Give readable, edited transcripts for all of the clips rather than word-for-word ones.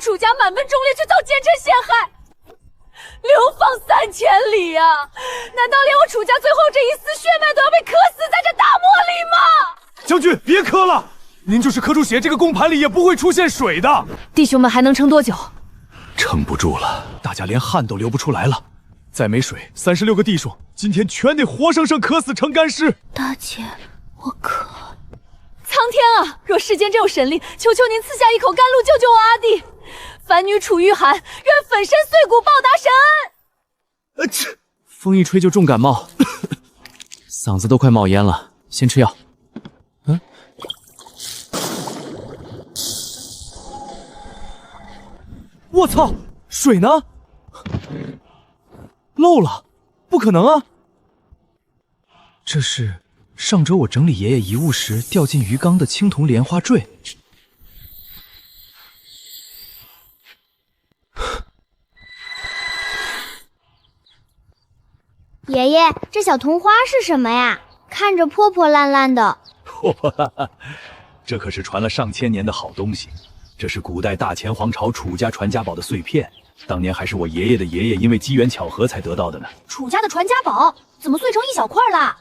楚家满门忠烈去遭奸臣陷害，流放3000里呀！难道连我楚家最后这一丝血脉都要被磕死在这大漠里吗？将军，别磕了！您就是磕出血，这个供盘里也不会出现水的。弟兄们还能撑多久？撑不住了，大家连汗都流不出来了。再没水，36个弟兄今天全得活生生渴死成干尸。大姐，我渴。苍天啊！若世间真有神力，求求您赐下一口甘露，救救我阿弟！凡女楚玉涵，愿粉身碎骨报答神恩。风一吹就重感冒，嗓子都快冒烟了，先吃药。我操，水呢？漏了，不可能啊！这是上周我整理爷爷遗物时掉进鱼缸的青铜莲花坠。爷爷，这小铜花是什么呀？看着破破烂烂的。破破烂烂，这可是传了上千年的好东西。这是古代大前皇朝楚家传家宝的碎片，当年还是我爷爷的爷爷因为机缘巧合才得到的呢。楚家的传家宝怎么碎成一小块啦？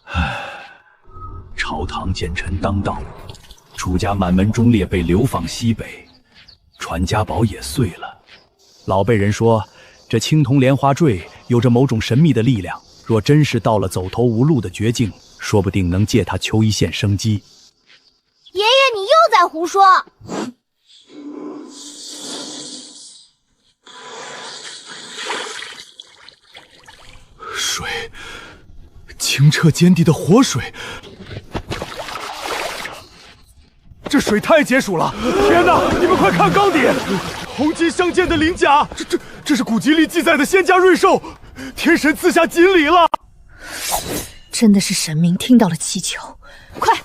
唉，朝堂奸臣当道，楚家满门忠烈被流放西北，传家宝也碎了。老辈人说，这青铜莲花坠有着某种神秘的力量，若真是到了走投无路的绝境，说不定能借它求一线生机。爷爷，你又在胡说！水，清澈见底的活水，这水太解暑了！天哪，你们快看缸底，红金相间的鳞甲，这是古籍里记载的仙家瑞兽，天神赐下锦鲤了！真的是神明听到了祈求，快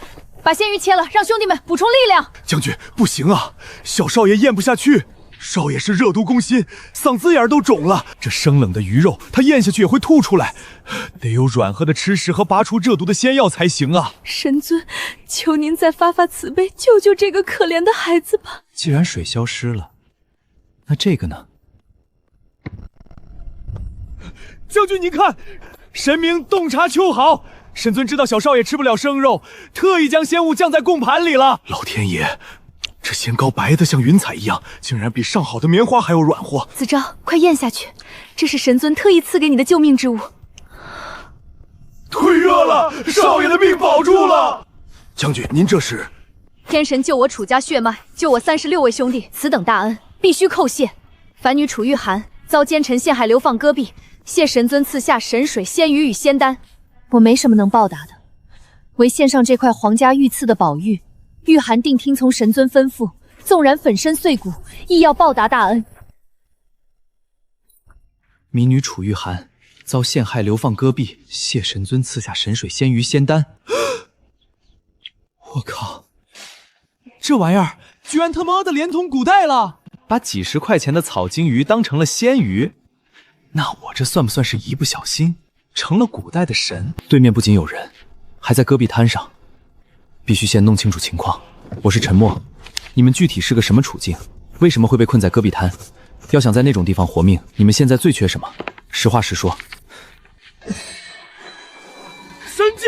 把鲜鱼切了，让兄弟们补充力量。将军，不行啊，小少爷咽不下去。少爷是热毒攻心，嗓子眼都肿了。这生冷的鱼肉，他咽下去也会吐出来，得有软和的吃食和拔除热毒的仙药才行啊！神尊，求您再发发慈悲，救救这个可怜的孩子吧！既然水消失了，那这个呢？将军，您看，神明洞察秋毫，神尊知道小少爷吃不了生肉，特意将仙物降在供盘里了。老天爷！这仙膏白的像云彩一样，竟然比上好的棉花还要软和。子昭，快咽下去，这是神尊特意赐给你的救命之物。忒热了，少爷的命保住了。将军，您这是？天神救我楚家血脉，救我36位兄弟，此等大恩必须叩谢。凡女楚玉涵遭奸臣陷害，流放戈壁，谢神尊赐下神水、仙鱼与仙丹。我没什么能报答的，唯献上这块皇家御赐的宝玉。玉涵定听从神尊吩咐，纵然粉身碎骨，亦要报答大恩。民女楚玉涵遭陷害流放戈壁，谢神尊赐下神水、仙鱼、仙丹。我靠，这玩意儿居然他妈的连同古代了！把几10块钱的草金鱼当成了仙鱼，那我这算不算是一不小心成了古代的神？对面不仅有人，还在戈壁滩上。必须先弄清楚情况。我是陈默，你们具体是个什么处境？为什么会被困在戈壁滩？要想在那种地方活命，你们现在最缺什么？实话实说。神迹！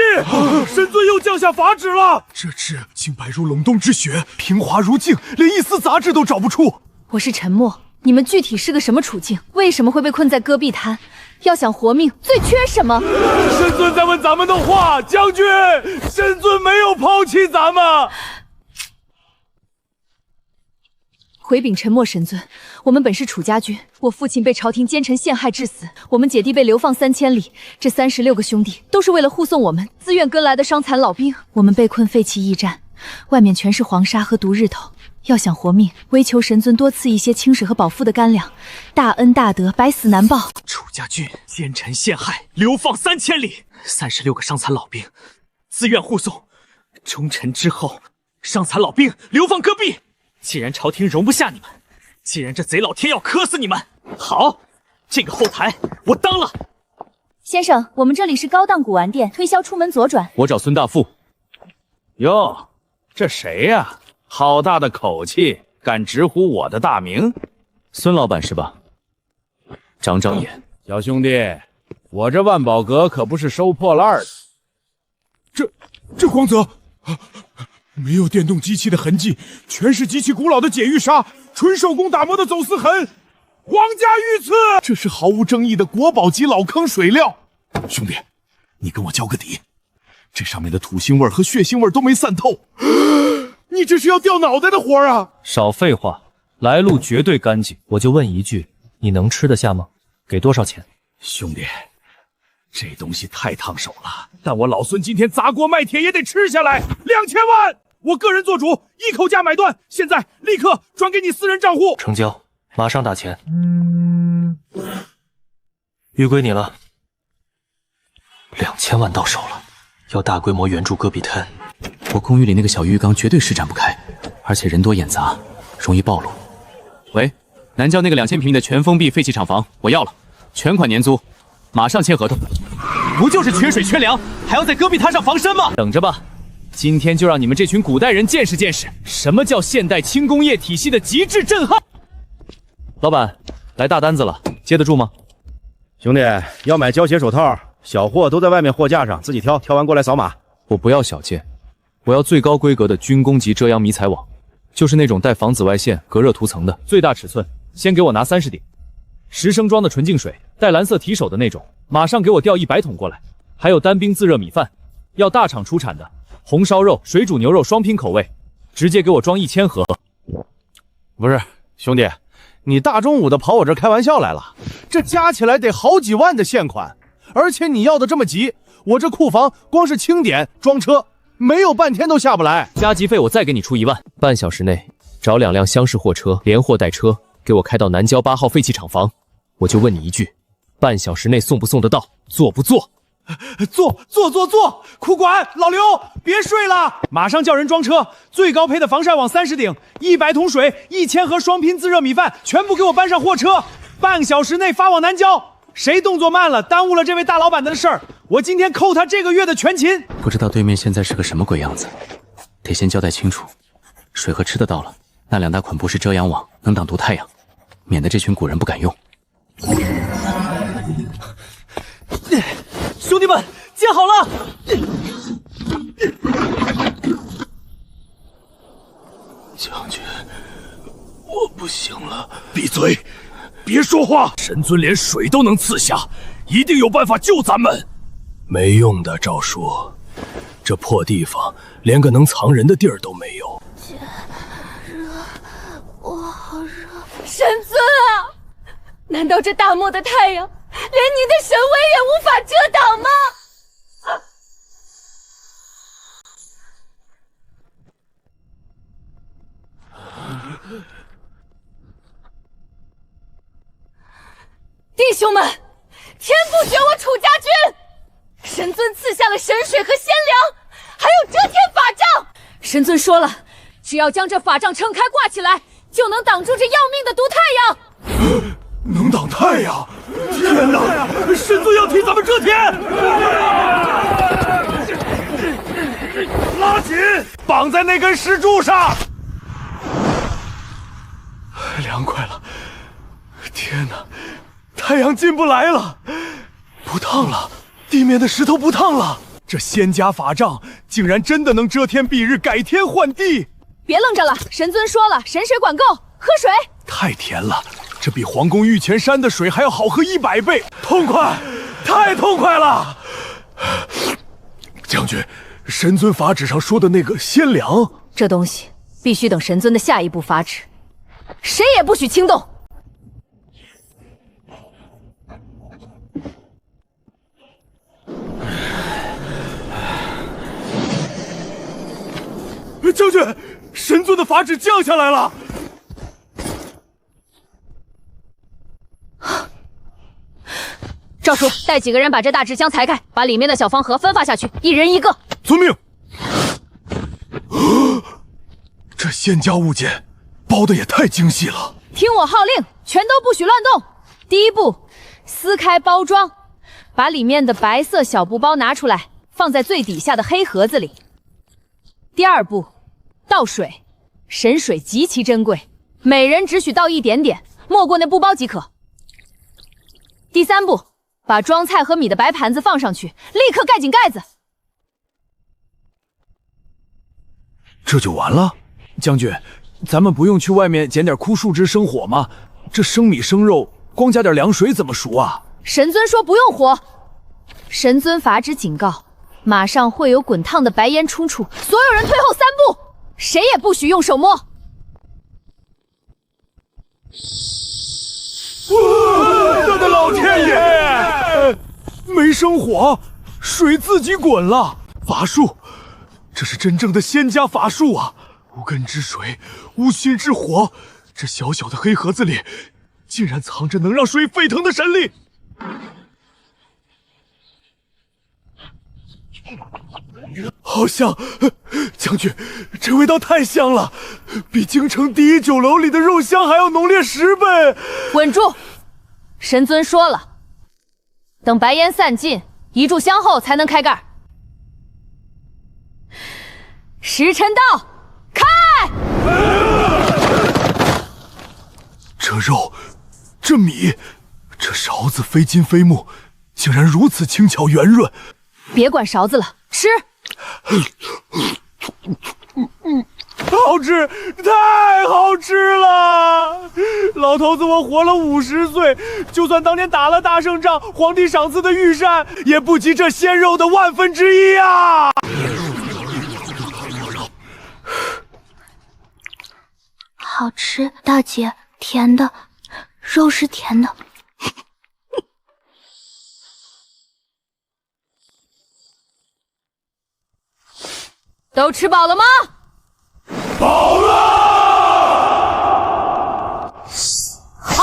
神尊又降下法旨了！这纸清白如隆冬之雪，平滑如镜，连一丝杂质都找不出。我是陈默，你们具体是个什么处境？为什么会被困在戈壁滩？要想活命，最缺什么？神尊在问咱们的话，将军，神尊没有抛弃咱们。回禀陈默神尊，我们本是楚家军，我父亲被朝廷奸臣陷害致死，我们姐弟被流放3000里，这36个兄弟都是为了护送我们，自愿跟来的伤残老兵。我们被困废弃驿站，外面全是黄沙和毒日头。要想活命，唯求神尊多赐一些清水和饱腹的干粮，大恩大德，百死难报。楚家军奸臣陷害，流放3000里，36个伤残老兵自愿护送。忠臣之后，伤残老兵流放戈壁。既然朝廷容不下你们，既然这贼老天要磕死你们，好，这个后台我当了。先生，我们这里是高档古玩店，推销出门左转。我找孙大富。哟，这谁呀？好大的口气！敢直呼我的大名？孙老板是吧？长长眼。小兄弟，我这万宝阁可不是收破烂的。这光泽，没有电动机器的痕迹，全是极其古老的解玉砂，纯手工打磨的走丝痕。皇家御赐，这是毫无争议的国宝级老坑水料。兄弟，你跟我交个底，这上面的土腥味和血腥味都没散透，你这是要掉脑袋的活啊！少废话，来路绝对干净。我就问一句，你能吃得下吗？给多少钱？兄弟，这东西太烫手了，但我老孙今天砸锅卖铁也得吃下来，2000万！我个人做主，一口价买断，现在立刻转给你私人账户。成交，马上打钱。鱼归你了，2000万到手了，要大规模援助戈壁滩。我公寓里那个小浴缸绝对施展不开，而且人多眼杂，容易暴露。喂，南郊那个2000平米的全封闭废弃厂房，我要了，全款年租，马上签合同。不就是缺水缺粮，还要在戈壁滩上防身吗？等着吧，今天就让你们这群古代人见识见识，什么叫现代轻工业体系的极致震撼。老板，来大单子了，接得住吗？兄弟，要买胶鞋手套，小货都在外面货架上，自己挑，挑完过来扫码。我不要小件，我要最高规格的军工级遮阳迷彩网，就是那种带防紫外线、隔热涂层的，最大尺寸，先给我拿30顶。10升装的纯净水，带蓝色提手的那种，马上给我调100桶过来。还有单兵自热米饭，要大厂出产的，红烧肉、水煮牛肉双拼口味，直接给我装1000盒。不是，兄弟，你大中午的跑我这儿开玩笑来了？这加起来得好几万的现款，而且你要的这么急，我这库房光是清点装车，没有半天都下不来。加急费我再给你出1万，半小时内找2辆厢式货车，连货带车，给我开到南郊8号废弃厂房。我就问你一句，半小时内送不送得到？做不做？做！库管老刘，别睡了，马上叫人装车，最高配的防晒网30顶，100桶水，1000盒双拼自热米饭，全部给我搬上货车，半小时内发往南郊。谁动作慢了，耽误了这位大老板的事儿，我今天扣他这个月的全勤。不知道对面现在是个什么鬼样子，得先交代清楚。水和吃的到了，那2大款不是遮阳网，能挡毒太阳，免得这群古人不敢用。兄弟们，建好了！将军，我不行了。闭嘴，别说话！神尊连水都能赐下，一定有办法救咱们。没用的，赵叔，这破地方连个能藏人的地儿都没有。我好热。神尊啊，难道这大漠的太阳连你的神威也无法遮挡吗？弟兄们，天不绝我楚家军！神尊赐下了神水和仙粮，还有遮天法杖。神尊说了，只要将这法杖撑开挂起来，就能挡住这要命的毒太阳。能挡太阳？天哪！神尊要替咱们遮天！拉紧，绑在那根石柱上。凉快了！天哪，太阳进不来了，不烫了，地面的石头不烫了。这仙家法杖竟然真的能遮天蔽日、改天换地！别愣着了，神尊说了，神水管够，喝水。太甜了，这比皇宫玉泉山的水还要好喝100倍，痛快，太痛快了！将军，神尊法旨上说的那个仙粮，这东西必须等神尊的下一步法旨，谁也不许轻动。将军，神尊的法旨降下来了。赵叔，带几个人把这大纸箱裁开，把里面的小方盒分发下去，1人1个。遵命。这仙家物件包的也太精细了。听我号令，全都不许乱动。第一步，撕开包装，把里面的白色小布包拿出来，放在最底下的黑盒子里。第二步，倒水，神水极其珍贵，每人只许倒一点点，没过那布包即可。第3步，把装菜和米的白盘子放上去，立刻盖紧盖子。这就完了？将军，咱们不用去外面捡点枯树枝生火吗？这生米生肉，光加点凉水怎么熟啊？神尊说不用火。神尊法旨警告，马上会有滚烫的白烟冲出，所有人退后3步，谁也不许用手摸。我的老天爷！没生火，水自己滚了。法术，这是真正的仙家法术啊！无根之水，无心之火，这小小的黑盒子里，竟然藏着能让水沸腾的神力。好香，将军，这味道太香了，比京城第一酒楼里的肉香还要浓烈10倍。稳住！神尊说了，等白烟散尽，一炷香后才能开盖。时辰到，开！这肉，这米，这勺子非金非木，竟然如此轻巧圆润。别管勺子了，吃！好吃，太好吃了！老头子，我活了50岁，就算当年打了大胜仗，皇帝赏赐的御膳也不及这鲜肉的1/1000啊！好吃，大姐，甜的，肉是甜的。都吃饱了吗？饱了！好，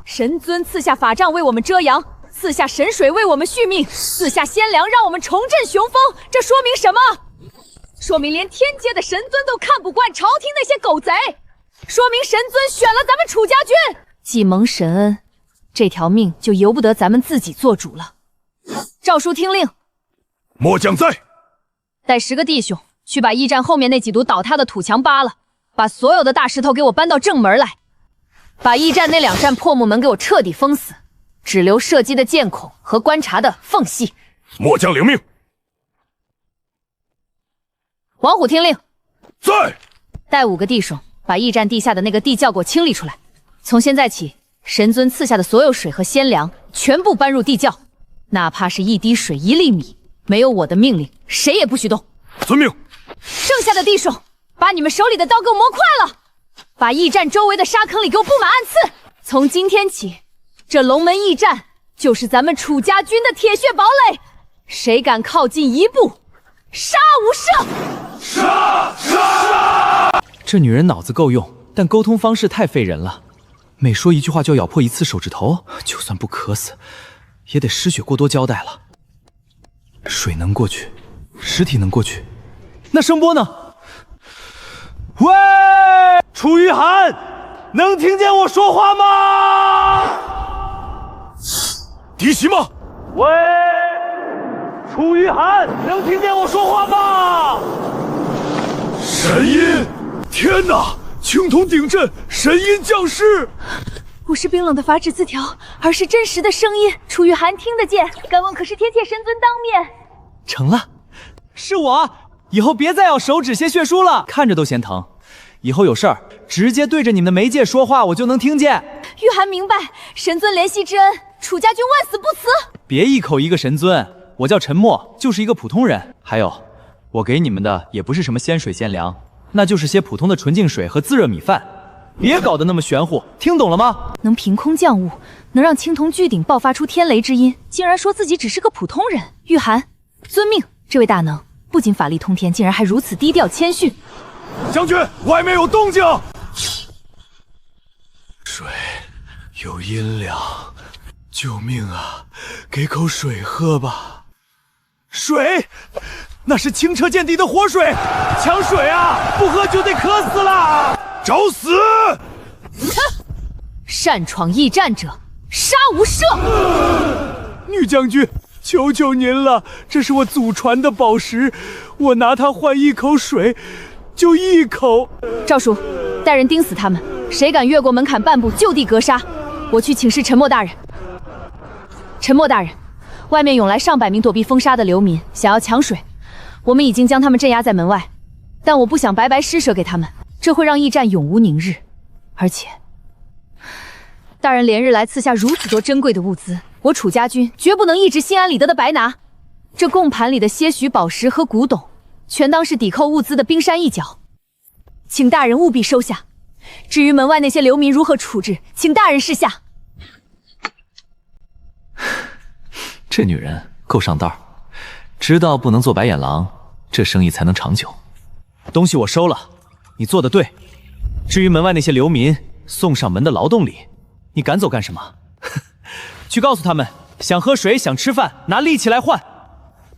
神尊赐下法杖为我们遮阳，赐下神水为我们续命，赐下仙粮让我们重振雄风。这说明什么？说明连天阶的神尊都看不惯朝廷那些狗贼，说明神尊选了咱们楚家军。既蒙神恩，这条命就由不得咱们自己做主了。诏书听令，末将在。带10个弟兄去把驿站后面那几堵倒塌的土墙扒了，把所有的大石头给我搬到正门来，把驿站那2扇破木门给我彻底封死，只留射击的箭孔和观察的缝隙。末将领命。王虎听令，在。带5个弟兄把驿站地下的那个地窖给我清理出来。从现在起，神尊赐下的所有水和鲜粮全部搬入地窖，哪怕是1滴水1粒米，没有我的命令，谁也不许动。遵命。剩下的弟兄，把你们手里的刀给我磨快了，把驿站周围的沙坑里给我布满暗刺。从今天起，这龙门驿站就是咱们楚家军的铁血堡垒，谁敢靠近1步，杀无赦！杀！这女人脑子够用，但沟通方式太费人了。每说一句话就要咬破1次手指头，就算不渴死，也得失血过多交代了。水能过去，实体能过去，那声波呢？喂，楚玉涵，能听见我说话吗？嫡媳吗？喂，楚玉涵，能听见我说话吗？神音！天哪！青铜鼎阵，神音降世！不是冰冷的法旨字条，而是真实的声音。楚玉涵听得见，敢问可是天界神尊当面？成了，是我。以后别再咬手指些血书了，看着都嫌疼。以后有事儿直接对着你们的媒介说话，我就能听见。玉涵明白，神尊怜惜之恩，楚家军万死不辞。别一口一个神尊，我叫陈默，就是一个普通人。还有，我给你们的也不是什么仙水仙粮，那就是些普通的纯净水和自热米饭。别搞得那么玄乎，听懂了吗？能凭空降雾，能让青铜巨鼎爆发出天雷之音，竟然说自己只是个普通人。玉涵，遵命。这位大能不仅法力通天，竟然还如此低调谦逊。将军，外面有动静。水有阴凉，救命啊！给口水喝吧。水，那是清澈见底的活水，抢水啊！不喝就得渴死了，找死！擅闯驿站者，杀无赦！女将军，求求您了，这是我祖传的宝石，我拿它换一口水，就一口。赵叔，带人盯死他们，谁敢越过门槛半步，就地格杀。我去请示陈默大人。陈默大人，外面涌来上百名躲避风沙的流民，想要抢水，我们已经将他们镇压在门外，但我不想白白施舍给他们，这会让驿站永无宁日。而且，大人连日来赐下如此多珍贵的物资，我楚家军绝不能一直心安理得的白拿。这贡盘里的些许宝石和古董，全当是抵扣物资的冰山一角，请大人务必收下。至于门外那些流民如何处置，请大人示下。这女人够上道，知道不能做白眼狼，这生意才能长久。东西我收了，你做得对。至于门外那些流民，送上门的劳动力，你赶走干什么？去告诉他们，想喝水想吃饭，拿力气来换。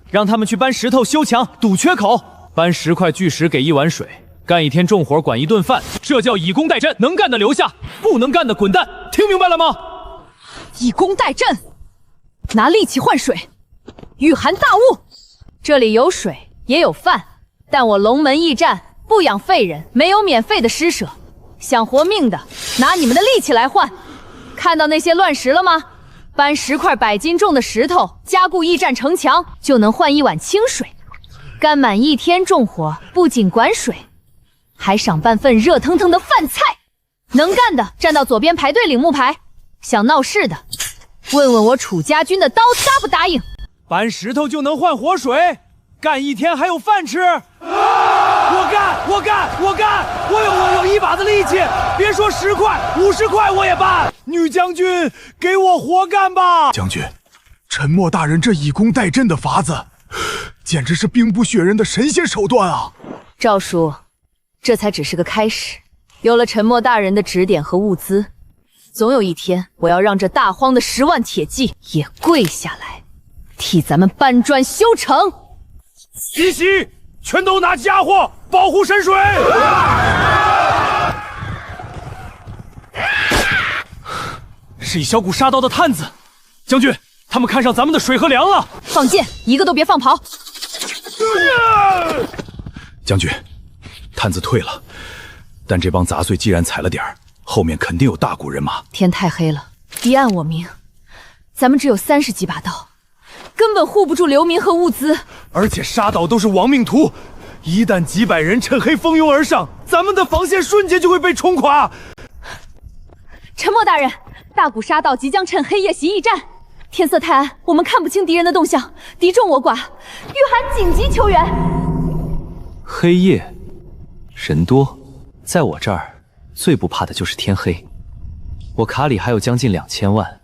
让他们去搬石头修墙堵缺口，搬10块巨石给1碗水，干1天重活管1顿饭，这叫以工代赈。能干的留下，不能干的滚蛋，听明白了吗？以工代赈，拿力气换水，御寒大悟。这里有水也有饭，但我龙门驿站不养废人，没有免费的施舍。想活命的，拿你们的力气来换。看到那些乱石了吗？搬10块100斤重的石头，加固驿站城墙，就能换1碗清水。干满1天重活，不仅管水，还赏半份热腾腾的饭菜。能干的站到左边排队领木牌，想闹事的，问问我楚家军的刀答不答应。搬石头就能换活水，干1天还有饭吃。我干！我有一把子力气，别说10块50块我也搬。女将军，给我活干吧！将军，陈默大人这以工代赈的法子，简直是兵不血刃的神仙手段啊！赵叔，这才只是个开始。有了陈默大人的指点和物资，总有一天我要让这大荒的10万铁骑也跪下来，替咱们搬砖修城。西西，全都拿家伙保护神水！是一小股杀到的探子，将军，他们看上咱们的水和粮了。放箭，一个都别放跑！将军，探子退了，但这帮杂碎既然踩了点儿，后面肯定有大股人马。天太黑了，敌暗我明，咱们只有30几把刀，根本护不住流民和物资。而且沙岛都是亡命徒，一旦几百人趁黑蜂拥而上，咱们的防线瞬间就会被冲垮。陈默大人，大股沙道即将趁黑夜袭驿站，天色太暗，我们看不清敌人的动向，敌众我寡，御寒紧急求援。黑夜，人多，在我这儿最不怕的就是天黑。我卡里还有将近2000万，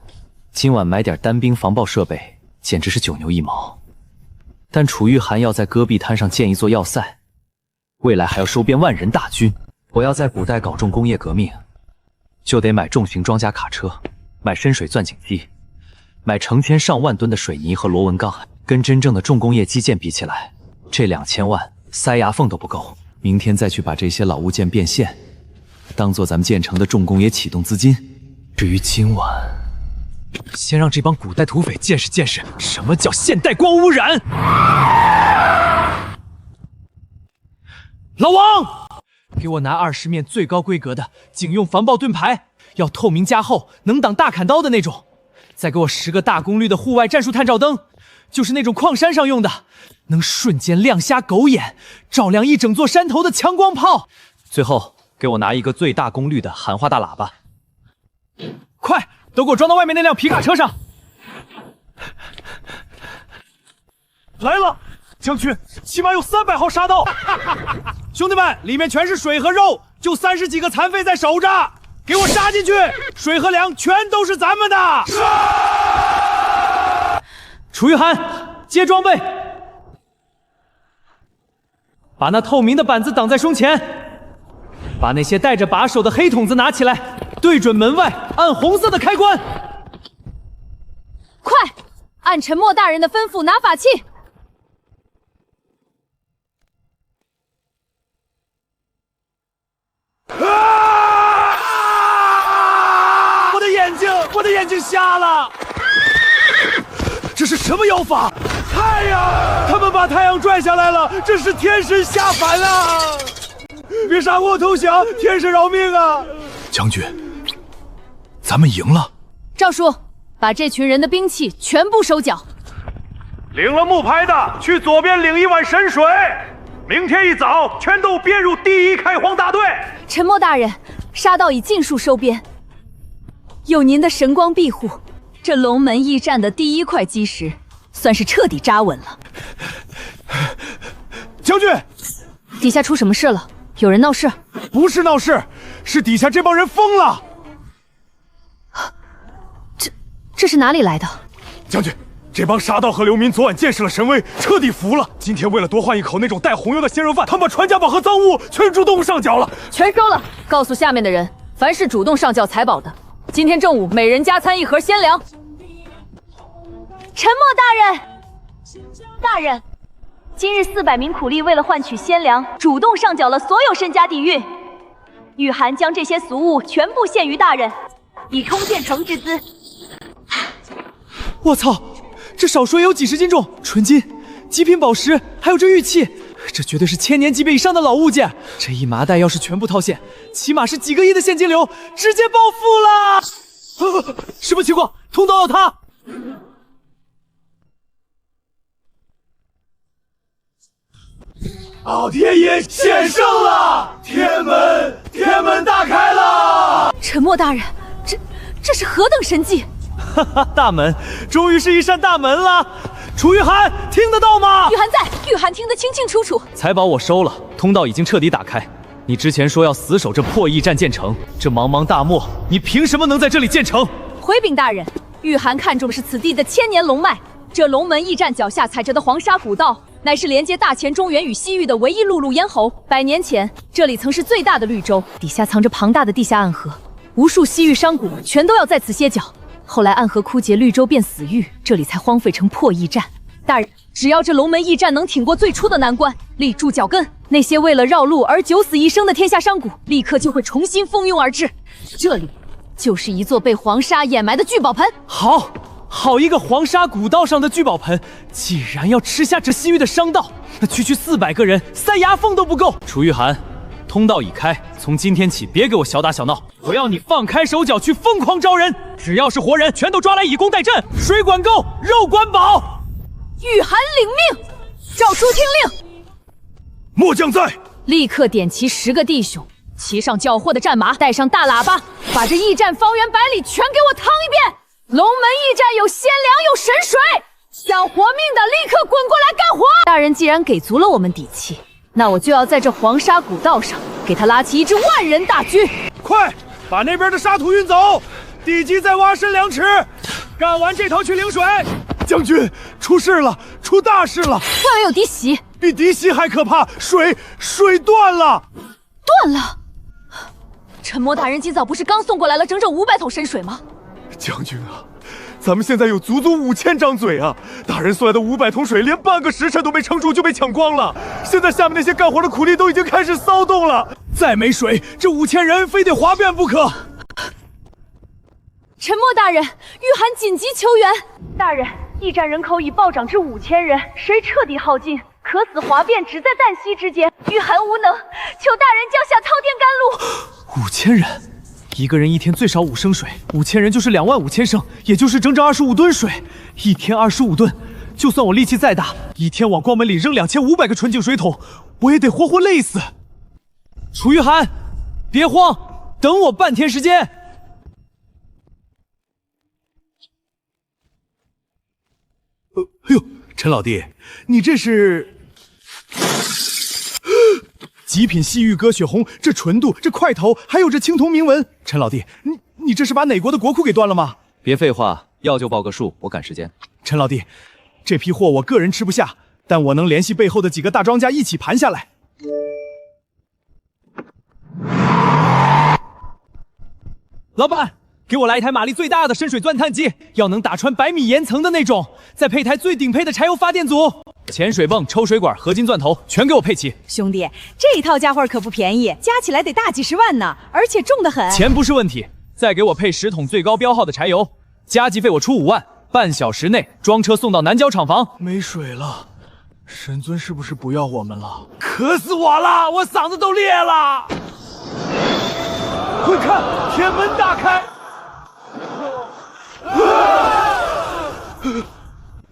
今晚买点单兵防爆设备，简直是9牛1毛。但楚玉寒要在戈壁滩上建一座要塞，未来还要收编万人大军。我要在古代搞重工业革命，就得买重型装甲卡车，买深水钻井机，买成千上万吨的水泥和螺纹钢。跟真正的重工业基建比起来，这2000万塞牙缝都不够。明天再去把这些老物件变现，当做咱们建成的重工业启动资金。至于今晚，先让这帮古代土匪见识见识什么叫现代光污染。老王，给我拿20面最高规格的警用防爆盾牌，要透明加厚，能挡大砍刀的那种。再给我10个大功率的户外战术探照灯，就是那种矿山上用的，能瞬间亮瞎狗眼，照亮一整座山头的强光炮。最后给我拿一个最大功率的喊话大喇叭，快，都给我装到外面那辆皮卡车上。来了，将军，起码有300号沙道。兄弟们，里面全是水和肉，就30几个残废在守着，给我杀进去！水和粮全都是咱们的。楚玉涵，接装备，把那透明的板子挡在胸前，把那些带着把手的黑筒子拿起来，对准门外，按红色的开关。快，按陈默大人的吩咐拿法器。我的眼睛瞎了！这是什么妖法？太阳！他们把太阳拽下来了，这是天神下凡啊！别杀我投降，天神饶命啊！将军，咱们赢了。赵叔，把这群人的兵器全部收缴。领了木牌的，去左边领一碗神水。明天一早，全都编入第1开荒大队。陈默大人，沙道已尽数收编，有您的神光庇护，这龙门驿站的第1块基石算是彻底扎稳了。将军，底下出什么事了？有人闹事？不是闹事，是底下这帮人疯了。这是哪里来的？将军，这帮杀道和流民昨晚见识了神威，彻底服了。今天为了多换一口那种带红油的鲜肉饭，他们把传家宝和赃物全主动上缴了。全收了，告诉下面的人，凡是主动上缴财宝的，今天正午每人加餐1盒鲜粮。陈默大人，今日400名苦力为了换取鲜粮，主动上缴了所有身家底蕴。雨涵将这些俗物全部献于大人，以充建成之资。我操，这少说也有几十斤重，纯金、极品宝石，还有这玉器，这绝对是1000年级别以上的老物件。这一麻袋要是全部套现，起码是几个亿的现金流，直接暴富了！什么情况？通道要塌！老天爷显圣了，天门大开了！陈默大人，这是何等神迹！哈哈，大门，终于是一扇大门了。楚玉涵，听得到吗？玉涵在，玉涵听得清清楚楚。财宝我收了，通道已经彻底打开。你之前说要死守这破驿站建成，这茫茫大漠，你凭什么能在这里建成？回禀大人，玉涵看中的是此地的千年龙脉。这龙门驿站脚下踩着的黄沙古道，乃是连接大前中原与西域的唯一陆路咽喉。100年前，这里曾是最大的绿洲，底下藏着庞大的地下暗河，无数西域商贾全都要在此歇脚。后来暗河枯竭，绿洲变死域，这里才荒废成破驿站。大人，只要这龙门驿站能挺过最初的难关，立住脚跟，那些为了绕路而九死一生的天下商贾，立刻就会重新蜂拥而至。这里就是一座被黄沙掩埋的聚宝盆。好一个黄沙古道上的聚宝盆！既然要吃下这西域的商道，那区区400个人塞牙缝都不够。楚玉涵，通道已开，从今天起别给我小打小闹，我要你放开手脚去疯狂招人，只要是活人，全都抓来以工代赈。水管够，肉管饱。玉涵领命，诏书听令。末将在，立刻点齐10个弟兄，骑上缴获的战马，带上大喇叭，把这驿站方圆100里全给我趟一遍。龙门驿站有鲜粮，有神水，想活命的立刻滚过来干活。大人既然给足了我们底气，那我就要在这黄沙古道上给他拉起一支万人大军。快把那边的沙土运走，地基再挖深2尺，干完这头去领水。将军，出事了，出大事了！外围有敌袭，比敌袭还可怕，水断了。断了！陈默大人今早不是刚送过来了整整500桶神水吗？将军啊，咱们现在有足足5000张嘴啊！大人送来的500桶水，连半个时辰都没撑住就被抢光了。现在下面那些干活的苦力都已经开始骚动了，再没水，这5000人非得哗变不可。陈默大人，玉涵紧急求援。大人，驿站人口已暴涨至5000人，水彻底耗尽，可死哗变只在旦夕之间。玉涵无能，求大人降下滔天甘露。5000人。一个人一天最少5升水，5000人就是25000升，也就是整整25吨水。一天25吨，就算我力气再大，一天往光门里扔2500个纯净水桶，我也得活活累死。楚玉涵，别慌，等我半天时间。哎呦，陈老弟，你这是？极品西域鸽血红，这纯度，这块头，还有这青铜铭文。陈老弟，你这是把哪国的国库给端了吗？别废话，要就报个数，我赶时间。陈老弟，这批货我个人吃不下，但我能联系背后的几个大庄家一起盘下来。老板，给我来一台马力最大的深水钻探机，要能打穿100米岩层的那种，再配台最顶配的柴油发电组。潜水泵、抽水管、合金钻头全给我配齐。兄弟，这一套家伙可不便宜，加起来得大几10万呢，而且重得很。钱不是问题，再给我配10桶最高标号的柴油，加急费我出5万，半小时内装车送到南郊厂房。没水了，神尊是不是不要我们了？渴死我了，我嗓子都裂了！快看，天门大开！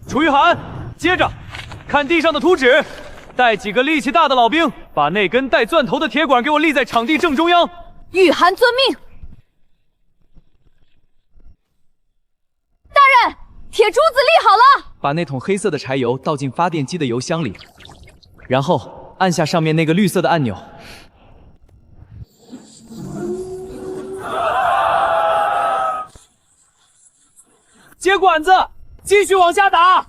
楚玉涵，接着看地上的图纸，带几个力气大的老兵，把那根带钻头的铁管给我立在场地正中央。玉涵遵命。大人，铁珠子立好了。把那桶黑色的柴油倒进发电机的油箱里，然后按下上面那个绿色的按钮。接管子，继续往下打。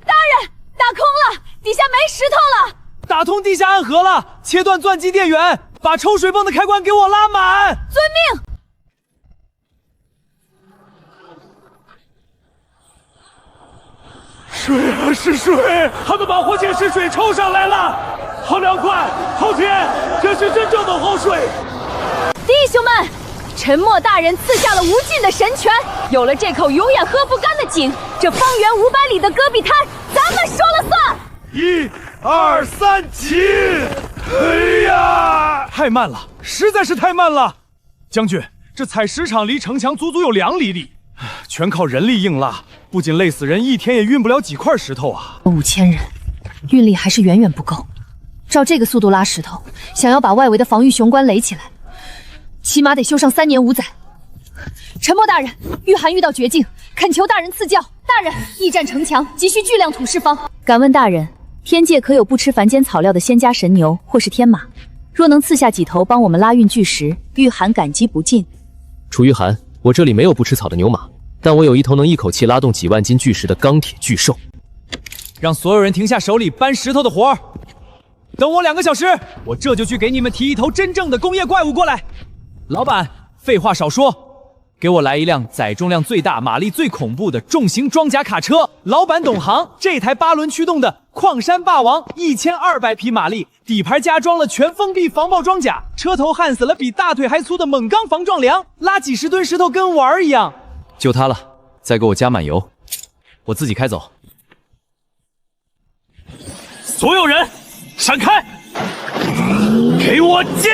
大人，打空了，底下没石头了。打通地下暗河了，切断钻机电源，把抽水泵的开关给我拉满。遵命。水啊，是水！他的保护线是水抽上来了，好凉快，好甜，这是真正的好水。弟兄们，沉默大人赐下了无尽的神泉，有了这口永远喝不干的井，这方圆500里的戈壁滩，咱们说了算。1、2、3，起！哎呀，太慢了，实在是太慢了。将军，这采石场离城墙足足有2里地，全靠人力硬拉，不仅累死人，一天也运不了几块石头啊。5000人，运力还是远远不够。照这个速度拉石头，想要把外围的防御雄关垒起来，起码得修上3年5载。沉默大人，玉涵遇到绝境，恳求大人赐教。大人，驿站城墙急需巨量土石方。敢问大人，天界可有不吃凡间草料的仙家神牛或是天马？若能赐下几头帮我们拉运巨石，玉涵感激不尽。楚玉涵，我这里没有不吃草的牛马，但我有一头能一口气拉动几万斤巨石的钢铁巨兽。让所有人停下手里搬石头的活儿，等我2个小时，我这就去给你们提一头真正的工业怪物过来。老板，废话少说，给我来一辆载重量最大、马力最恐怖的重型装甲卡车。老板懂行，这台8轮驱动的矿山霸王，1200匹马力，底盘加装了全封闭防爆装甲，车头焊死了比大腿还粗的锰钢防撞梁，拉几10吨石头跟玩儿一样。就它了，再给我加满油，我自己开走。所有人闪开，给我进！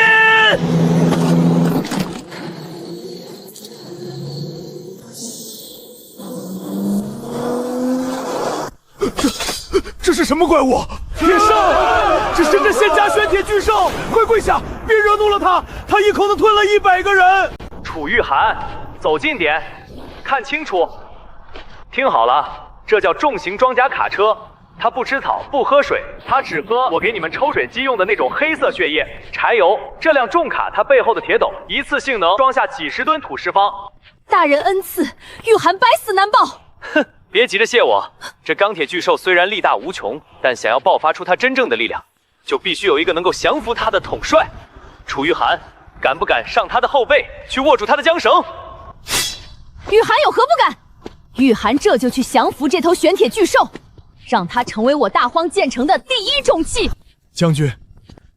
这是什么怪物？铁兽！这是这仙家玄铁巨兽！快跪下，别惹怒了他，他一口能吞了100个人。楚玉涵，走近点，看清楚，听好了，这叫重型装甲卡车。它不吃草，不喝水，它只喝我给你们抽水机用的那种黑色血液、柴油。这辆重卡它背后的铁斗，一次性能装下几10吨土石方。大人恩赐，玉涵百死难报。哼，别急着谢我。这钢铁巨兽虽然力大无穷，但想要爆发出它真正的力量，就必须有一个能够降服它的统帅。楚玉涵，敢不敢上他的后背，去握住他的缰绳？玉涵有何不敢？玉涵这就去降服这头玄铁巨兽，让它成为我大荒建成的第1重器。将军，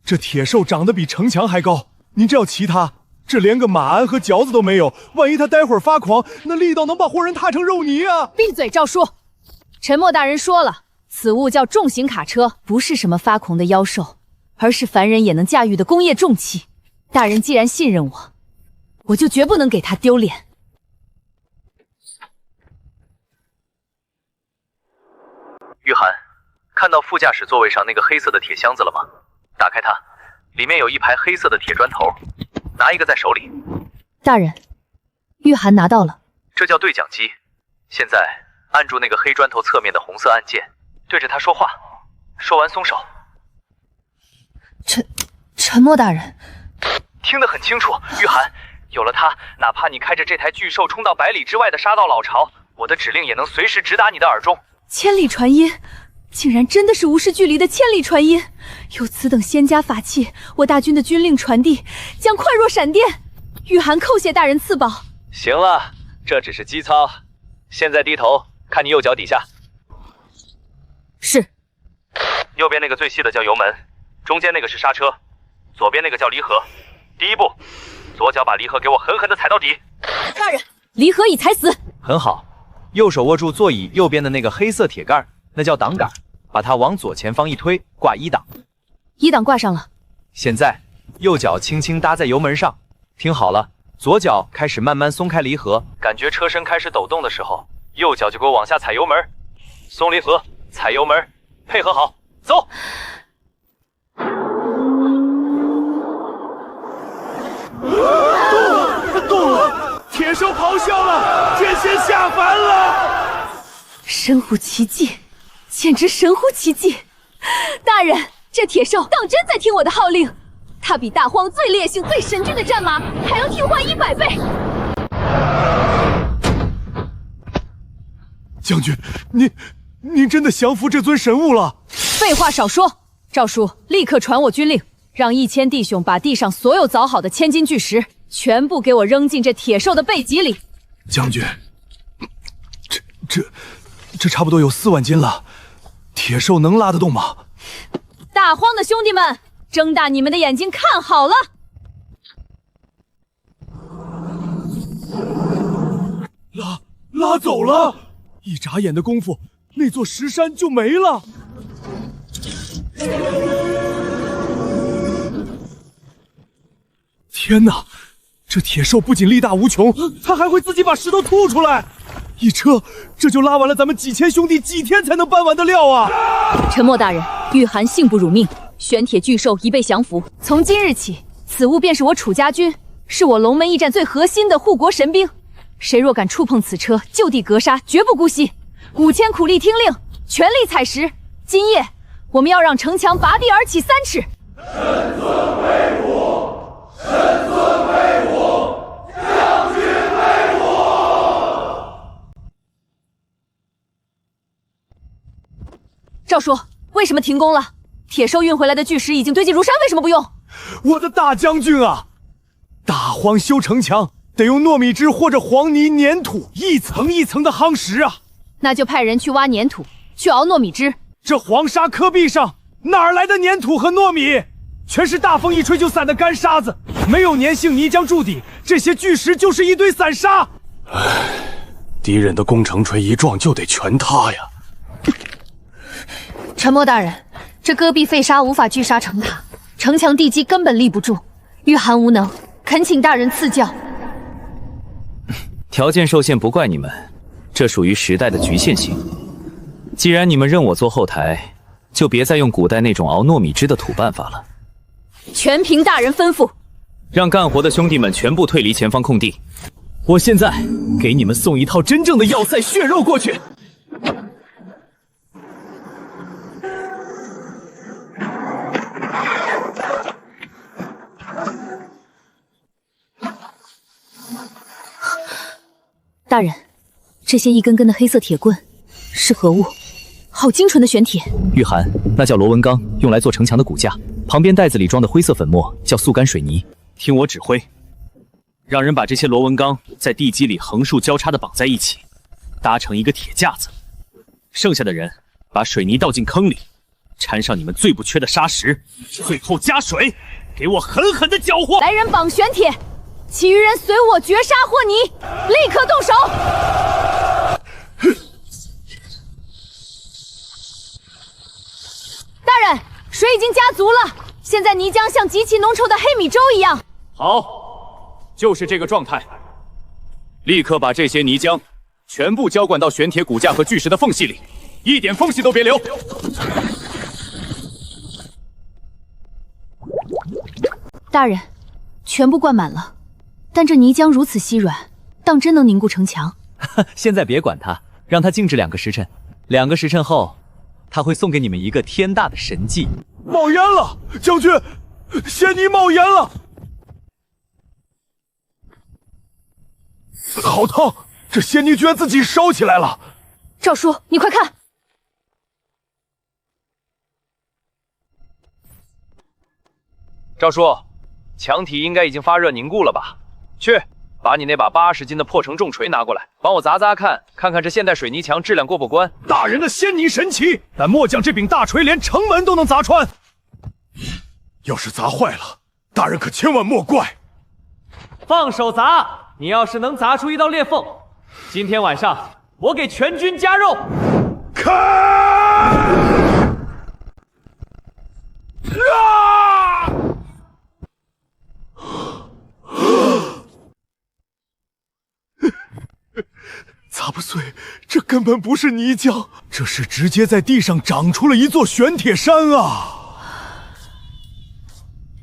这铁兽长得比城墙还高，您这要骑它，这连个马鞍和嚼子都没有，万一它待会儿发狂，那力道能把活人踏成肉泥啊！闭嘴，赵叔！沉默大人说了，此物叫重型卡车，不是什么发狂的妖兽，而是凡人也能驾驭的工业重器。大人既然信任我，我就绝不能给他丢脸。玉涵，看到副驾驶座位上那个黑色的铁箱子了吗？打开它，里面有一排黑色的铁砖头，拿一个在手里。大人，玉涵拿到了。这叫对讲机，现在按住那个黑砖头侧面的红色按键，对着它说话，说完松手。沉默大人，听得很清楚。玉涵，有了它，哪怕你开着这台巨兽冲到100里之外的杀道老巢，我的指令也能随时直达你的耳中。千里传音，竟然真的是无视距离的千里传音。有此等仙家法器，我大军的军令传递将快若闪电。玉涵叩谢大人赐宝。行了，这只是基操，现在低头看你右脚底下。是。右边那个最细的叫油门，中间那个是刹车，左边那个叫离合。第一步，左脚把离合给我狠狠地踩到底。大人，离合已踩死。很好，右手握住座椅右边的那个黑色铁杆，那叫挡杆，把它往左前方一推，挂一档。一档挂上了。现在右脚轻轻搭在油门上，听好了，左脚开始慢慢松开离合，感觉车身开始抖动的时候，右脚就给我往下踩油门，松离合，踩油门，配合好，走。动了！铁兽咆哮了，天仙下凡了！神乎其技，简直神乎其技！大人，这铁兽当真在听我的号令，它比大荒最烈性、最神骏的战马还要听话100倍。将军，您真的降服这尊神物了？废话少说，赵叔，立刻传我军令，让1000弟兄把地上所有凿好的千斤巨石全部给我扔进这铁兽的背脊里。将军，这差不多有4万斤了，铁兽能拉得动吗？大荒的兄弟们，睁大你们的眼睛看好了！拉走了，一眨眼的功夫，那座石山就没了。天哪！这铁兽不仅力大无穷，它还会自己把石头吐出来。一车这就拉完了咱们几千兄弟几天才能搬完的料啊！沉默大人，玉寒幸不辱命，玄铁巨兽已被降服。从今日起，此物便是我楚家军，是我龙门驿站最核心的护国神兵。谁若敢触碰此车，就地格杀，绝不姑息。5000苦力听令，全力采石。今夜我们要让城墙拔地而起3尺。神尊威武！神尊威武！将军威武！赵叔，为什么停工了？铁兽运回来的巨石已经堆积如山，为什么不用？我的大将军啊！大荒修城墙得用糯米汁或者黄泥粘土，一层一层的夯实啊。那就派人去挖粘土，去熬糯米汁。这黄沙戈壁上哪来的粘土和糯米？全是大风一吹就散的干沙子，没有粘性泥浆筑底，这些巨石就是一堆散沙。唉，敌人的攻城锤一撞就得全塌呀！沉默大人，这戈壁废沙无法聚沙成塔，城墙地基根本立不住。玉寒无能，恳请大人赐教。条件受限不怪你们，这属于时代的局限性。既然你们认我做后台，就别再用古代那种熬糯米汁的土办法了。全凭大人吩咐。让干活的兄弟们全部退离前方空地。我现在给你们送一套真正的要塞血肉过去。大人，这些一根根的黑色铁棍是何物？好精纯的玄铁。玉寒，那叫螺纹钢，用来做城墙的骨架。旁边袋子里装的灰色粉末叫速干水泥。听我指挥，让人把这些螺纹钢在地基里横竖交叉的绑在一起，搭成一个铁架子。剩下的人把水泥倒进坑里，掺上你们最不缺的沙石，最后加水，给我狠狠的搅和。来人绑玄铁，其余人随我绝杀或泥，立刻动手。大人，水已经加足了，现在泥浆像极其浓稠的黑米粥一样。好，就是这个状态。立刻把这些泥浆全部浇灌到玄铁骨架和巨石的缝隙里，一点缝隙都别留。大人，全部灌满了，但这泥浆如此稀软，当真能凝固城墙？现在别管它，让它静置2个时辰。2个时辰后，他会送给你们一个天大的神迹。冒烟了，将军，仙泥冒烟了，好烫！这仙泥居然自己烧起来了。赵叔，你快看！赵叔，墙体应该已经发热凝固了吧？去，把你那把80斤的破城重锤拿过来，帮我砸砸看，看看这现代水泥墙质量过不关。大人的仙泥神奇，但末将这柄大锤连城门都能砸穿。要是砸坏了，大人可千万莫怪。放手砸！你要是能砸出一道裂缝，今天晚上我给全军加肉。看！砸不碎，这根本不是泥浆，这是直接在地上长出了一座玄铁山啊！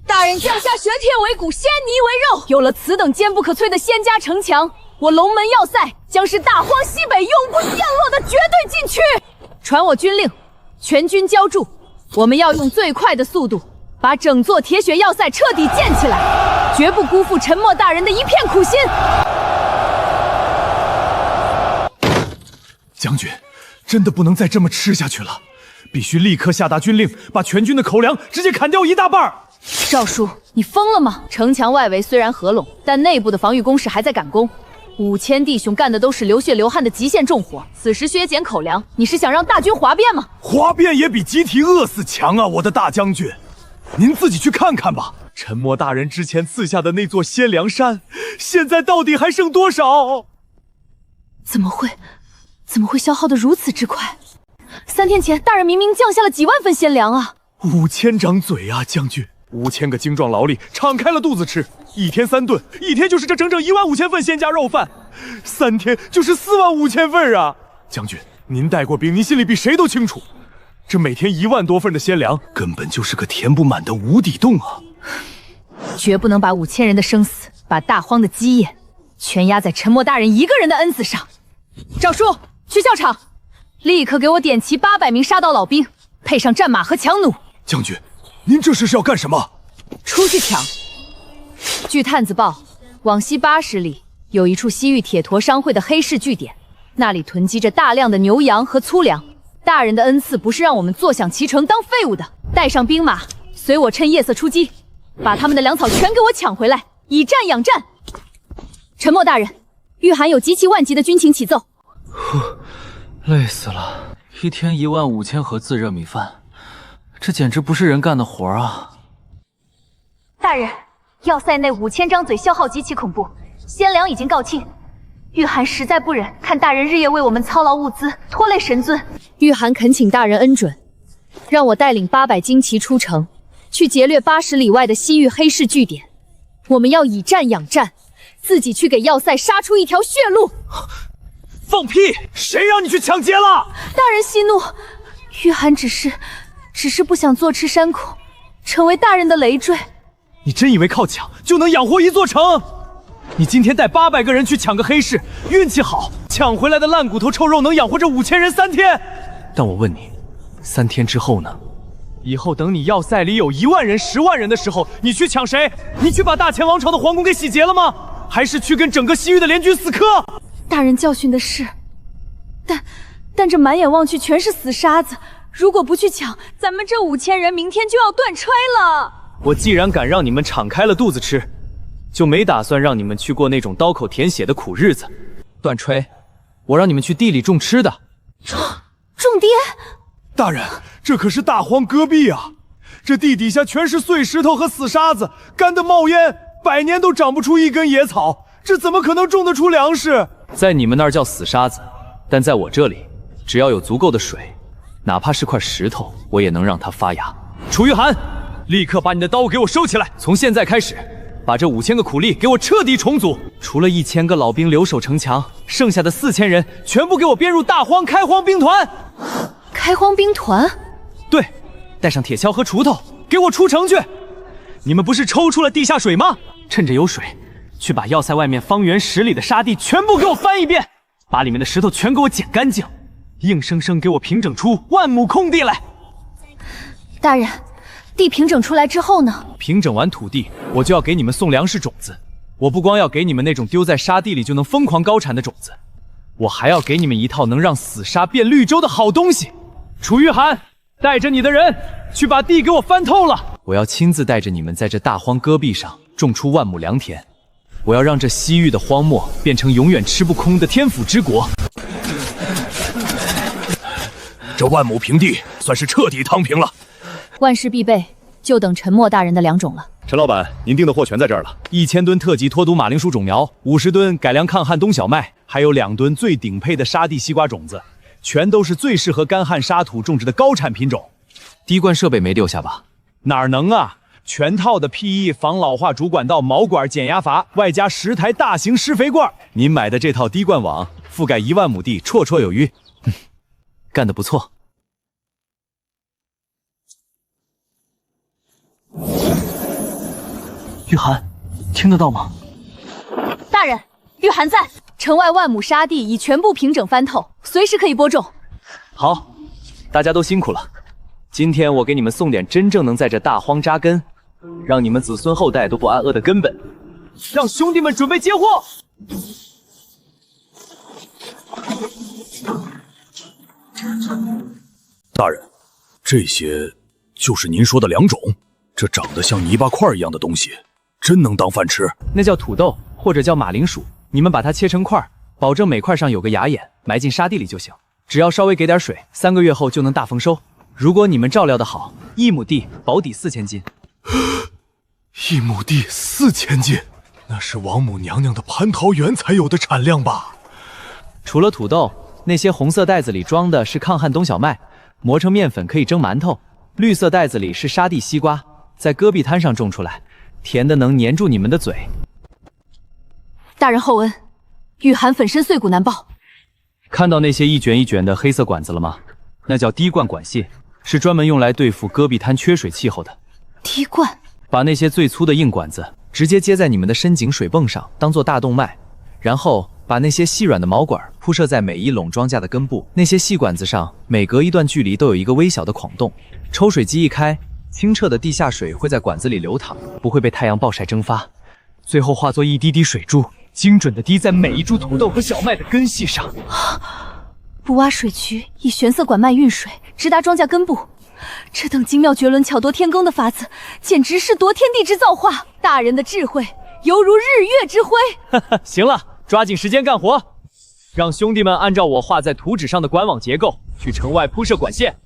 大人降下玄铁为骨，仙泥为肉，有了此等坚不可摧的仙家城墙，我龙门要塞将是大荒西北永不陷落的绝对禁区。传我军令，全军交筑，我们要用最快的速度把整座铁血要塞彻底建起来，绝不辜负沉默大人的一片苦心。将军，真的不能再这么吃下去了，必须立刻下达军令，把全军的口粮直接砍掉一大半。赵叔，你疯了吗？城墙外围虽然合拢，但内部的防御工事还在赶工。5000弟兄干的都是流血流汗的极限重活，此时削减口粮，你是想让大军哗变吗？哗变也比集体饿死强啊，我的大将军！您自己去看看吧。沉默大人之前赐下的那座仙粮山，现在到底还剩多少？怎么会消耗的如此之快？3天前，大人明明降下了几万份鲜粮啊！5000张嘴啊，将军！5000个精壮劳力敞开了肚子吃，1天3顿，一天就是这整整15000份鲜家肉饭，3天就是45000份啊！将军，您带过兵，您心里比谁都清楚，这每天1万多份的鲜粮，根本就是个填不满的无底洞啊！绝不能把5000人的生死，把大荒的基业，全压在沉默大人一个人的恩赐上。赵叔，去校场，立刻给我点齐800名杀刀老兵，配上战马和强弩。将军，您这是要干什么？出去抢。据探子报，往西80里有一处西域铁驼商会的黑市据点，那里囤积着大量的牛羊和粗粮。大人的恩赐不是让我们坐享其成当废物的，带上兵马，随我趁夜色出击，把他们的粮草全给我抢回来，以战养战。沉默大人，御寒有极其万急的军情启奏。累死了，一天15000盒自热米饭，这简直不是人干的活啊！大人，要塞内5000张嘴消耗极其恐怖，鲜粮已经告罄。御寒实在不忍看大人日夜为我们操劳物资，拖累神尊。御寒恳请大人恩准，让我带领800精骑出城，去劫掠80里外的西域黑市据点。我们要以战养战，自己去给要塞杀出一条血路。放屁！谁让你去抢劫了？大人息怒，御寒只是不想坐吃山空，成为大人的累赘。你真以为靠抢就能养活一座城？你今天带800个人去抢个黑市，运气好，抢回来的烂骨头臭肉能养活这5000人3天。但我问你，3天之后呢？以后等你要塞里有1万人、10万人的时候，你去抢谁？你去把大前王朝的皇宫给洗劫了吗？还是去跟整个西域的联军死磕？大人教训的是，但这满眼望去全是死沙子，如果不去抢，咱们这5000人明天就要断炊了。我既然敢让你们敞开了肚子吃，就没打算让你们去过那种刀口舔血的苦日子。断炊，我让你们去地里种吃的。种地？大人，这可是大荒戈壁啊！这地底下全是碎石头和死沙子，干得冒烟，100年都长不出一根野草，这怎么可能种得出粮食？在你们那儿叫死沙子，但在我这里，只要有足够的水，哪怕是块石头，我也能让它发芽。楚玉寒，立刻把你的刀给我收起来！从现在开始，把这5000个苦力给我彻底重组，除了1000个老兵留守城墙，剩下的4000人全部给我编入大荒开荒兵团。开荒兵团？对，带上铁锹和锄头，给我出城去！你们不是抽出了地下水吗？趁着有水，去把要塞外面方圆10里的沙地全部给我翻一遍，把里面的石头全给我捡干净，硬生生给我平整出1万亩空地来。大人，地平整出来之后呢？平整完土地，我就要给你们送粮食种子。我不光要给你们那种丢在沙地里就能疯狂高产的种子，我还要给你们一套能让死沙变绿洲的好东西。楚玉寒，带着你的人去把地给我翻透了。我要亲自带着你们在这大荒戈壁上种出1万亩良田。我要让这西域的荒漠变成永远吃不空的天府之国。这1万亩平地算是彻底躺平了。万事必备，就等沉默大人的良种了。陈老板，您订的货全在这儿了，1000吨特级脱毒马铃薯种苗，50吨改良抗旱冬小麦，还有2吨最顶配的沙地西瓜种子，全都是最适合干旱沙土种植的高产品种。滴灌设备没丢下吧？哪能啊！全套的 PE 防老化主管道、毛管、减压阀，外加10台大型施肥罐。您买的这套滴灌网覆盖1万亩地，绰绰有余。干得不错。玉涵，听得到吗？大人，玉涵在。城外100亩沙地已全部平整翻透，随时可以播种。好，大家都辛苦了。今天我给你们送点真正能在这大荒扎根，让你们子孙后代都不挨饿的根本。让兄弟们准备接货。大人，这些就是您说的2种，这长得像泥巴块一样的东西，真能当饭吃？那叫土豆，或者叫马铃薯。你们把它切成块，保证每块上有个芽眼，埋进沙地里就行。只要稍微给点水，3个月后就能大丰收。如果你们照料得好，1亩地保底4000斤。1亩地4000斤，那是王母娘娘的蟠桃园才有的产量吧？除了土豆，那些红色袋子里装的是抗旱冬小麦，磨成面粉可以蒸馒头；绿色袋子里是沙地西瓜，在戈壁滩上种出来，甜的能粘住你们的嘴。大人厚恩，玉涵粉身碎骨难报。看到那些一卷一卷的黑色管子了吗？那叫滴灌管线，是专门用来对付戈壁滩缺水气候的。滴灌，把那些最粗的硬管子直接接在你们的深井水泵上，当做大动脉，然后把那些细软的毛管铺设在每一垄庄稼的根部。那些细管子上每隔一段距离都有一个微小的孔洞，抽水机一开，清澈的地下水会在管子里流淌，不会被太阳暴晒蒸发，最后化作一滴滴水珠，精准地滴在每一株土豆和小麦的根系上。不挖水渠，以玄色管脉运水，直达庄稼根部。这等精妙绝伦、巧夺天工的法子，简直是夺天地之造化。大人的智慧犹如日月之辉。行了，抓紧时间干活，让兄弟们按照我画在图纸上的管网结构去城外铺设管线，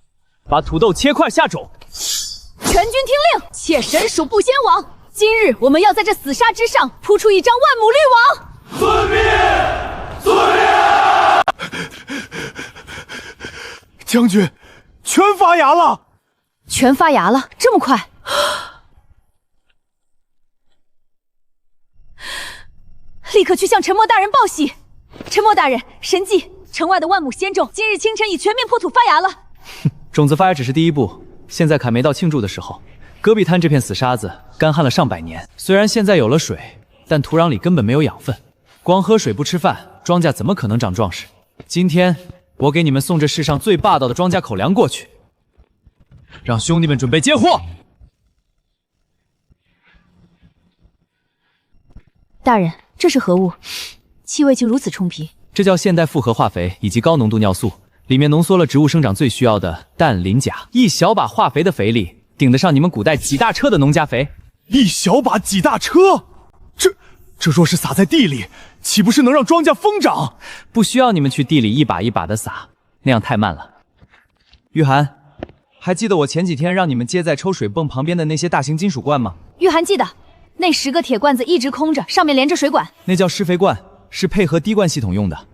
把土豆切块下种。全军听令，且神属不先亡。今日我们要在这死沙之上铺出一张万亩绿网。遵命，遵命。将军，全发芽了！全发芽了，这么快？立刻去向陈默大人报喜。陈默大人，神迹！城外的万亩仙种，今日清晨已全面破土发芽了。种子发芽只是第一步，现在可没到庆祝的时候。戈壁滩这片死沙子干旱了上百年，虽然现在有了水，但土壤里根本没有养分，光喝水不吃饭，庄稼怎么可能长壮实？今天我给你们送这世上最霸道的庄稼口粮过去，让兄弟们准备接货。大人，这是何物？气味竟如此冲鼻。这叫现代复合化肥以及高浓度尿素，里面浓缩了植物生长最需要的氮、磷、钾。一小把化肥的肥力，顶得上你们古代几大车的农家肥。一小把几大车？这若是撒在地里，岂不是能让庄稼疯长？不需要你们去地里一把一把的撒，那样太慢了。玉涵，还记得我前几天让你们接在抽水泵旁边的那些大型金属罐吗？玉涵记得，那10个铁罐子一直空着，上面连着水管。那叫施肥罐，是配合滴灌系统用的。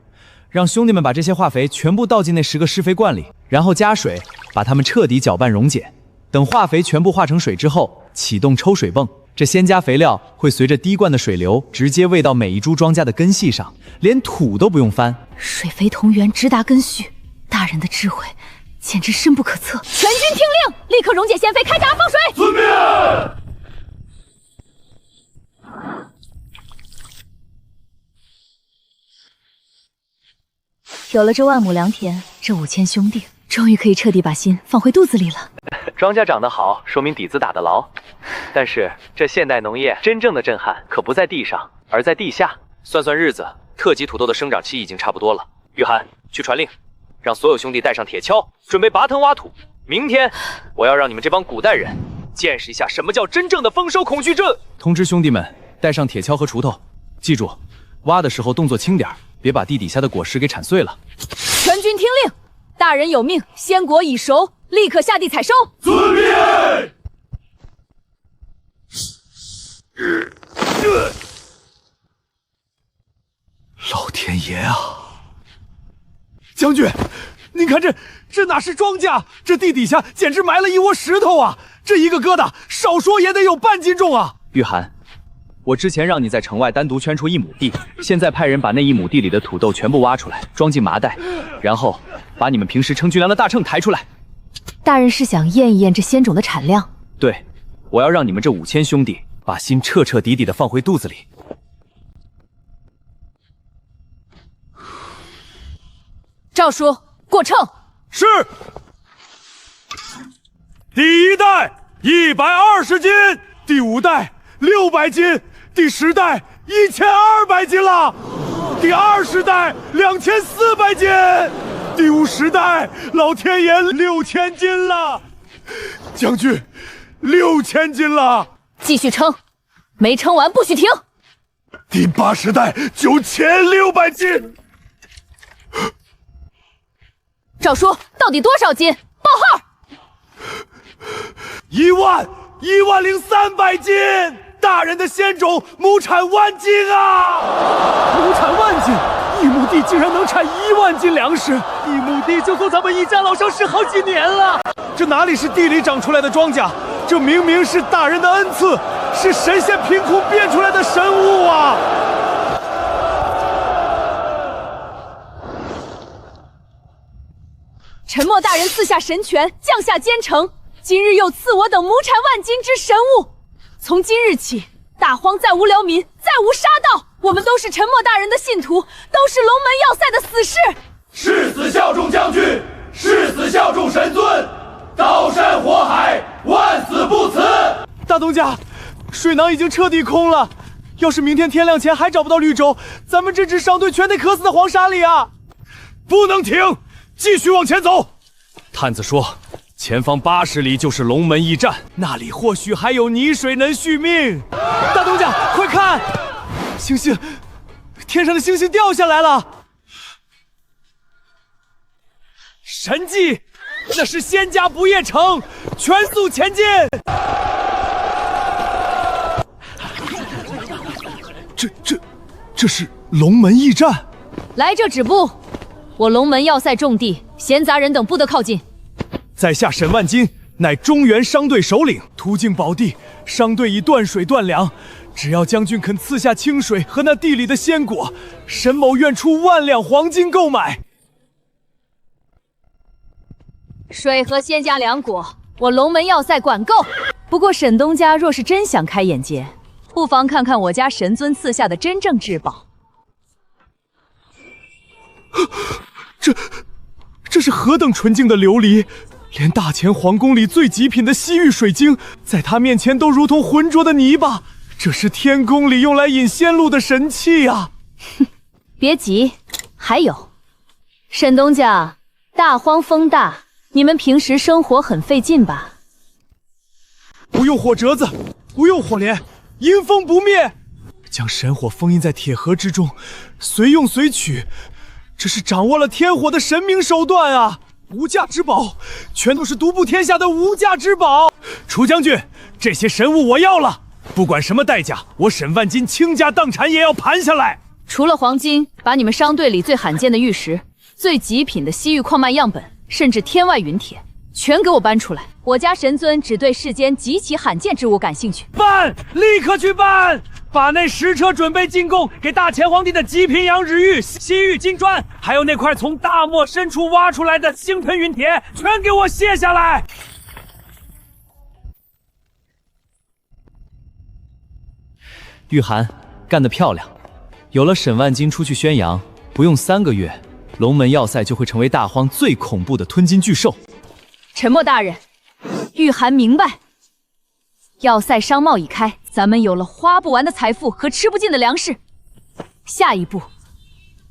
让兄弟们把这些化肥全部倒进那10个施肥罐里，然后加水，把它们彻底搅拌溶解。等化肥全部化成水之后，启动抽水泵。这先加肥料会随着滴灌的水流直接喂到每一株庄稼的根系上，连土都不用翻。水肥同源，直达根须。大人的智慧简直深不可测。全军听令，立刻溶解鲜肥，开闸放水。遵命。有了这万亩良田，这5000兄弟终于可以彻底把心放回肚子里了。庄稼长得好，说明底子打得牢。但是这现代农业真正的震撼可不在地上，而在地下。算算日子，特级土豆的生长期已经差不多了。玉涵，去传令，让所有兄弟带上铁锹，准备拔藤挖土。明天我要让你们这帮古代人见识一下什么叫真正的丰收恐惧症。通知兄弟们带上铁锹和锄头，记住，挖的时候动作轻点，别把地底下的果实给铲碎了。全军听令，大人有命，鲜果已熟，立刻下地采收。遵命。老天爷啊！将军，您看这哪是庄稼？这地底下简直埋了一窝石头啊！这一个疙瘩，少说也得有半斤重啊！玉涵，我之前让你在城外单独圈出1亩地，现在派人把那1亩地里的土豆全部挖出来，装进麻袋，然后把你们平时称军粮的大秤抬出来。大人是想验一验这鲜种的产量？对，我要让你们这5000兄弟把心彻彻底底的放回肚子里。赵叔，过秤。是。第1袋120斤，第5袋600斤，第10袋1200斤了，第20袋2400斤，第50袋老天爷6000斤了，将军6000斤了，继续称，没称完不许停。第80袋9600斤。赵叔，到底多少斤？报号。10300斤！大人的鲜种亩产10000斤啊！亩产10000斤，1亩地竟然能产1万斤粮食，1亩地就够咱们一家老少吃好几年了。这哪里是地里长出来的庄稼，这明明是大人的恩赐，是神仙凭空变出来的神物啊！沉默大人赐下神权，降下奸臣，今日又赐我等亩产10000斤之神物。从今日起，大荒再无辽民，再无杀盗，我们都是沉默大人的信徒，都是龙门要塞的死士。誓死效忠将军，誓死效忠神尊，刀山火海，万死不辞。大东家，水囊已经彻底空了，要是明天天亮前还找不到绿洲，咱们这支商队全得渴死在黄沙里啊！不能停，继续往前走。探子说，前方80里就是龙门驿站，那里或许还有泥水能续命。大东家，快看，星星，天上的星星掉下来了！神迹，那是仙家不夜城，全速前进！这是龙门驿站。来这止步！我龙门要塞重地，闲杂人等不得靠近。在下沈万金，乃中原商队首领，途经宝地，商队已断水断粮，只要将军肯赐下清水和那地里的鲜果，沈某愿出1万两黄金购买。水和仙家粮果，我龙门要塞管够。不过沈东家若是真想开眼界，不妨看看我家神尊赐下的真正至宝。这是何等纯净的琉璃，连大乾皇宫里最极品的西域水晶，在他面前都如同浑浊的泥巴。这是天宫里用来引仙露的神器啊！哼，别急，还有。沈东家，大荒风大，你们平时生活很费劲吧？不用火折子，不用火镰，阴风不灭，将神火封印在铁盒之中，随用随取。这是掌握了天火的神明手段啊！无价之宝，全都是独步天下的无价之宝。楚将军，这些神物我要了，不管什么代价，我沈万金倾家荡产也要盘下来。除了黄金，把你们商队里最罕见的玉石、最极品的西域矿脉样本，甚至天外陨铁，全给我搬出来。我家神尊只对世间极其罕见之物感兴趣。办，立刻去办！把那10车准备进贡给大乾皇帝的极品羊脂玉、西域金砖，还有那块从大漠深处挖出来的星辰陨铁，全给我卸下来！玉涵，干得漂亮！有了沈万金出去宣扬，不用3个月，龙门要塞就会成为大荒最恐怖的吞金巨兽。沉默大人，玉涵明白。要塞商贸已开，咱们有了花不完的财富和吃不尽的粮食。下一步，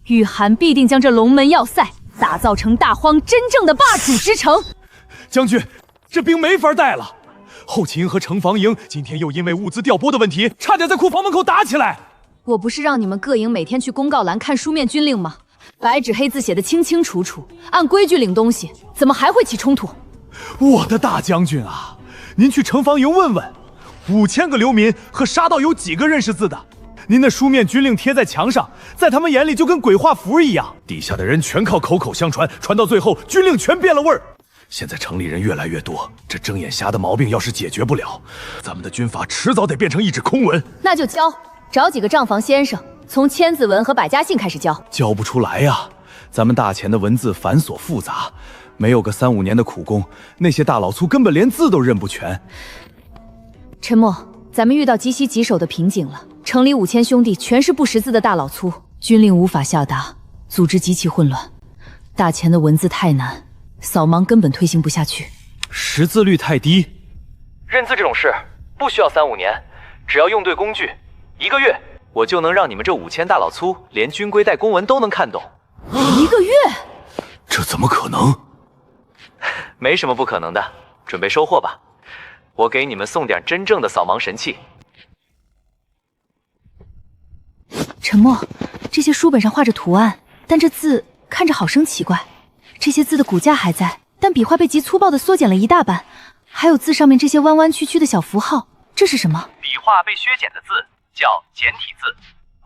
玉涵必定将这龙门要塞打造成大荒真正的霸主之城。将军，这兵没法带了。后勤营和城防营今天又因为物资调拨的问题，差点在库房门口打起来。我不是让你们各营每天去公告栏看书面军令吗？白纸黑字写的清清楚楚，按规矩领东西，怎么还会起冲突？我的大将军啊，您去城防营问问， 5000个流民和沙道有几个认识字的？您的书面军令贴在墙上，在他们眼里就跟鬼画符一样。底下的人全靠口口相传，传到最后，军令全变了味儿。现在城里人越来越多，这睁眼瞎的毛病要是解决不了，咱们的军阀迟早得变成一纸空文。那就教，找几个账房先生，从千字文和百家姓开始教。教不出来呀，咱们大钱的文字繁琐复杂，没有个3、5年的苦功，那些大老粗根本连字都认不全。陈默，咱们遇到极其棘手的瓶颈了。城里5000兄弟全是不识字的大老粗，军令无法下达，组织极其混乱。大钱的文字太难，扫盲根本推行不下去，识字率太低。认字这种事不需要3、5年，只要用对工具，1个月我就能让你们这5000大老粗连军规带公文都能看懂。1个月？这怎么可能？没什么不可能的，准备收获吧。我给你们送点真正的扫盲神器。陈默，这些书本上画着图案，但这字看着好生奇怪。这些字的骨架还在，但笔画被极粗暴地缩减了一大半，还有字上面这些弯弯曲曲的小符号，这是什么？笔画被削减的字叫简体字，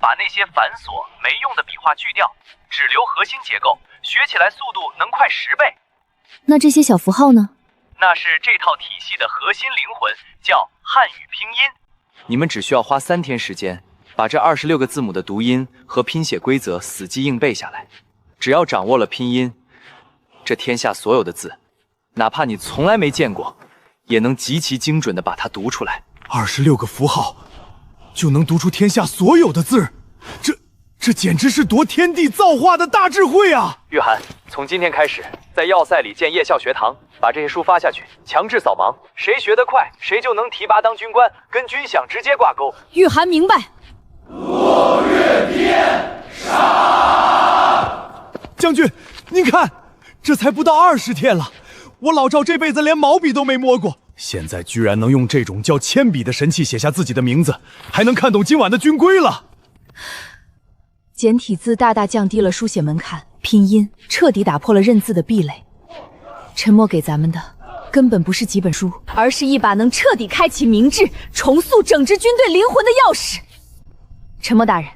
把那些繁琐没用的笔画去掉，只留核心结构，学起来速度能快10倍。那这些小符号呢？那是这套体系的核心灵魂，叫汉语拼音。你们只需要花3天时间，把这26个字母的读音和拼写规则死记硬背下来。只要掌握了拼音，这天下所有的字，哪怕你从来没见过，也能极其精准地把它读出来。26个符号就能读出天下所有的字，这简直是夺天地造化的大智慧啊！玉涵，从今天开始，在要塞里建夜校学堂，把这些书发下去，强制扫盲，谁学得快，谁就能提拔当军官，跟军饷直接挂钩。玉涵明白。落月边上，将军，您看，这才不到20天了，我老赵这辈子连毛笔都没摸过，现在居然能用这种叫铅笔的神器写下自己的名字，还能看懂今晚的军规了。简体字大大降低了书写门槛，拼音彻底打破了认字的壁垒。陈默给咱们的根本不是几本书，而是一把能彻底开启明智、重塑整支军队灵魂的钥匙。陈默大人，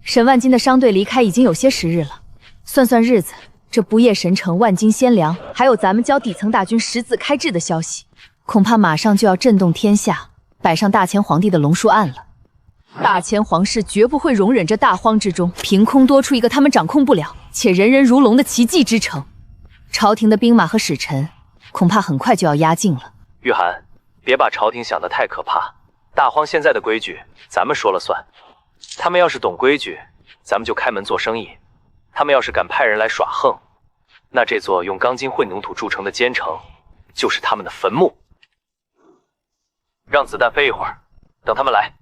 沈万金的商队离开已经有些时日了，算算日子，这不夜神城、万金鲜粮，还有咱们教底层大军识字开智的消息，恐怕马上就要震动天下，摆上大前皇帝的龙书案了。大前皇室绝不会容忍这大荒之中凭空多出一个他们掌控不了且人人如龙的奇迹之城。朝廷的兵马和使臣恐怕很快就要压境了。玉涵，别把朝廷想得太可怕，大荒现在的规矩咱们说了算，他们要是懂规矩，咱们就开门做生意；他们要是敢派人来耍横，那这座用钢筋混凝土筑成的坚城就是他们的坟墓。让子弹飞一会儿，等他们来。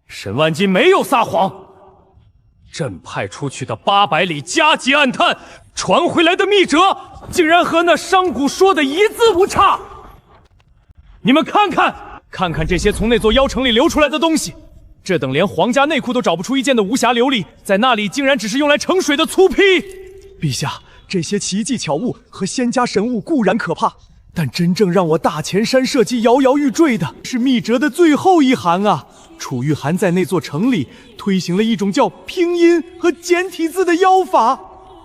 沈万金没有撒谎，朕派出去的800里加急暗探传回来的密折，竟然和那商贾说的一字不差。你们看看这些从那座妖城里流出来的东西，这等连皇家内库都找不出一件的无瑕琉璃，在那里竟然只是用来盛水的粗坯。陛下，这些奇迹巧物和仙家神物固然可怕，但真正让我大前山社稷摇摇欲坠的是密折的最后一行啊！楚玉涵在那座城里推行了一种叫拼音和简体字的妖法，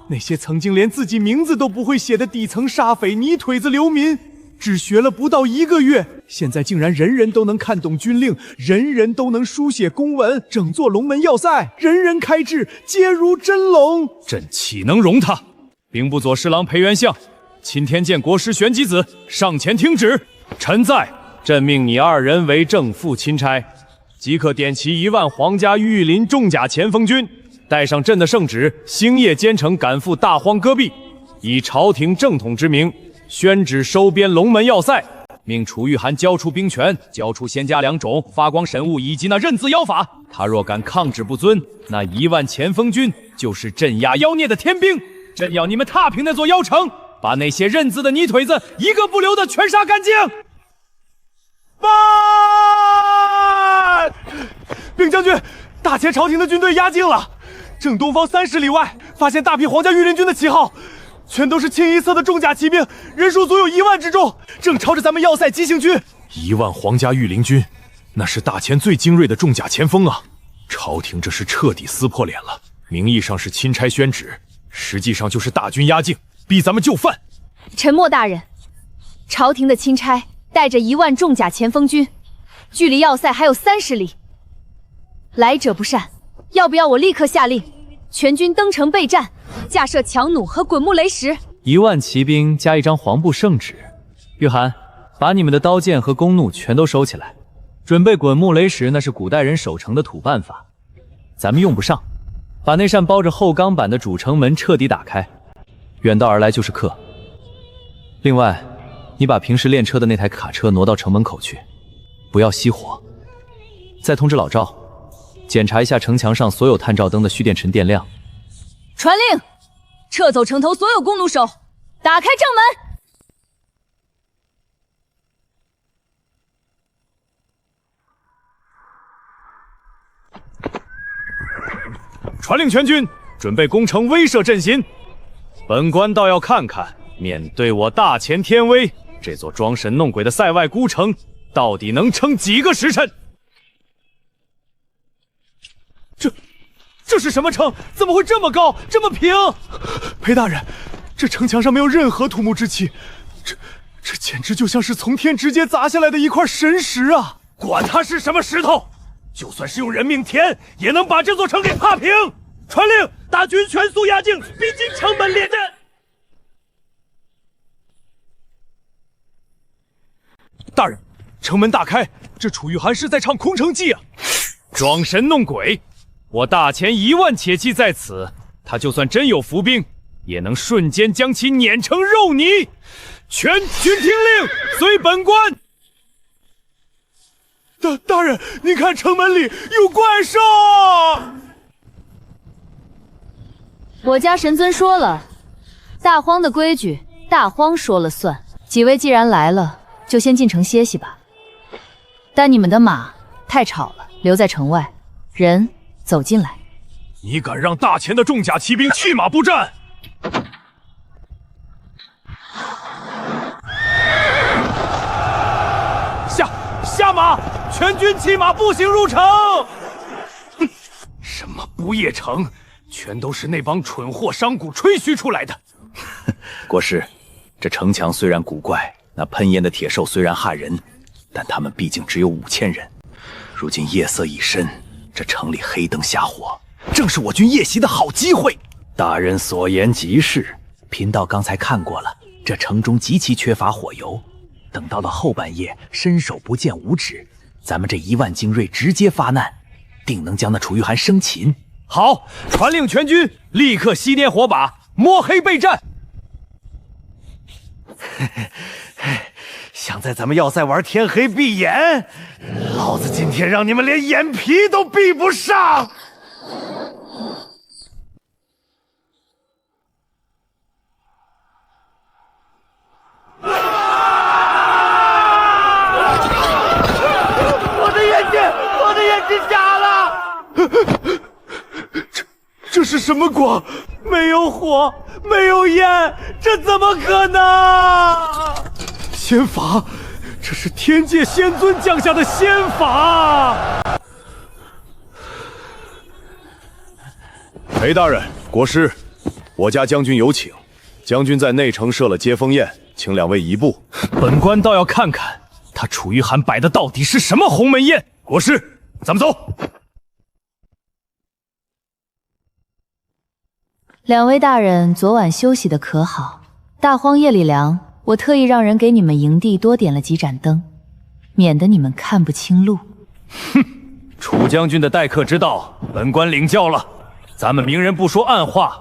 那些曾经连自己名字都不会写的底层沙匪、泥腿子流民，只学了不到1个月，现在竟然人人都能看懂军令，人人都能书写公文，整座龙门要塞，人人开智，皆如真龙。朕岂能容他？兵部左侍郎裴元相，钦天监国师玄吉子上前听旨。臣在，朕命你2人为正副钦差，即刻点齐1万皇家御林重甲前锋军，带上朕的圣旨，星夜兼程赶赴大荒戈壁，以朝廷正统之名宣旨收编龙门要塞，命楚玉涵交出兵权，交出仙家2种发光神物以及那认字妖法。他若敢抗旨不遵，那1万前锋军就是镇压妖孽的天兵。朕要你们踏平那座妖城，把那些认字的泥腿子一个不留的全杀干净。禀将军，大前朝廷的军队压境了，正东方30里外发现大批皇家御林军的旗号，全都是清一色的重甲骑兵，人数足有1万之众，正朝着咱们要塞急行军。1万皇家御林军，那是大前最精锐的重甲前锋啊！朝廷这是彻底撕破脸了，名义上是钦差宣旨，实际上就是大军压境，逼咱们就范。沉默大人，朝廷的钦差带着1万重甲前锋军，距离要塞还有30里，来者不善，要不要我立刻下令，全军登城备战，架设强弩和滚木雷石？1万骑兵加1张黄布圣旨。玉涵，把你们的刀剑和弓弩全都收起来，准备滚木雷石，那是古代人守城的土办法，咱们用不上。把那扇包着厚钢板的主城门彻底打开，远道而来就是客。另外，你把平时练车的那台卡车挪到城门口去，不要熄火。再通知老赵，检查一下城墙上所有探照灯的蓄电池电量。传令，撤走城头所有弓弩手，打开正门。传令全军准备攻城威慑阵型。本官倒要看看，面对我大前天威，这座装神弄鬼的塞外孤城到底能撑几个时辰？这是什么城？怎么会这么高，这么平？裴大人，这城墙上没有任何土木之气，这简直就像是从天直接砸下来的一块神石啊！管它是什么石头，就算是用人命填，也能把这座城给踏平。传令，大军全速压境，逼近城门列阵。大人，城门大开，这楚玉涵是在唱空城计啊！装神弄鬼，我大前1万铁骑在此，他就算真有伏兵，也能瞬间将其碾成肉泥。全军听令，随本官。大人，您看城门里有怪兽！我家神尊说了，大荒的规矩，大荒说了算。几位既然来了，就先进城歇息吧。但你们的马太吵了，留在城外，人走进来。你敢让大前的重甲骑兵弃马不战？下马！全军骑马步行入城！哼，什么不夜城，全都是那帮蠢货商贾吹嘘出来的。国师，这城墙虽然古怪，那喷烟的铁兽虽然骇人，但他们毕竟只有5000人。如今夜色已深，这城里黑灯瞎火，正是我军夜袭的好机会。大人所言极是，贫道刚才看过了，这城中极其缺乏火油。等到了后半夜，伸手不见五指，咱们这1万精锐直接发难，定能将那楚玉涵生擒。好，传令全军立刻熄灭火把，摸黑备战。想在咱们要塞玩天黑闭眼，老子今天让你们连眼皮都闭不上！我的眼睛瞎了！这是什么光？没有火，没有烟，这怎么可能？仙法，这是天界仙尊降下的仙法！裴大人，国师，我家将军有请。将军在内城设了接风宴，请2位移步。本官倒要看看他楚玉涵摆的到底是什么鸿门宴。国师，咱们走。2位大人昨晚休息的可好？大荒夜里凉，我特意让人给你们营地多点了几盏灯，免得你们看不清路。哼，楚将军的待客之道，本官领教了。咱们明人不说暗话，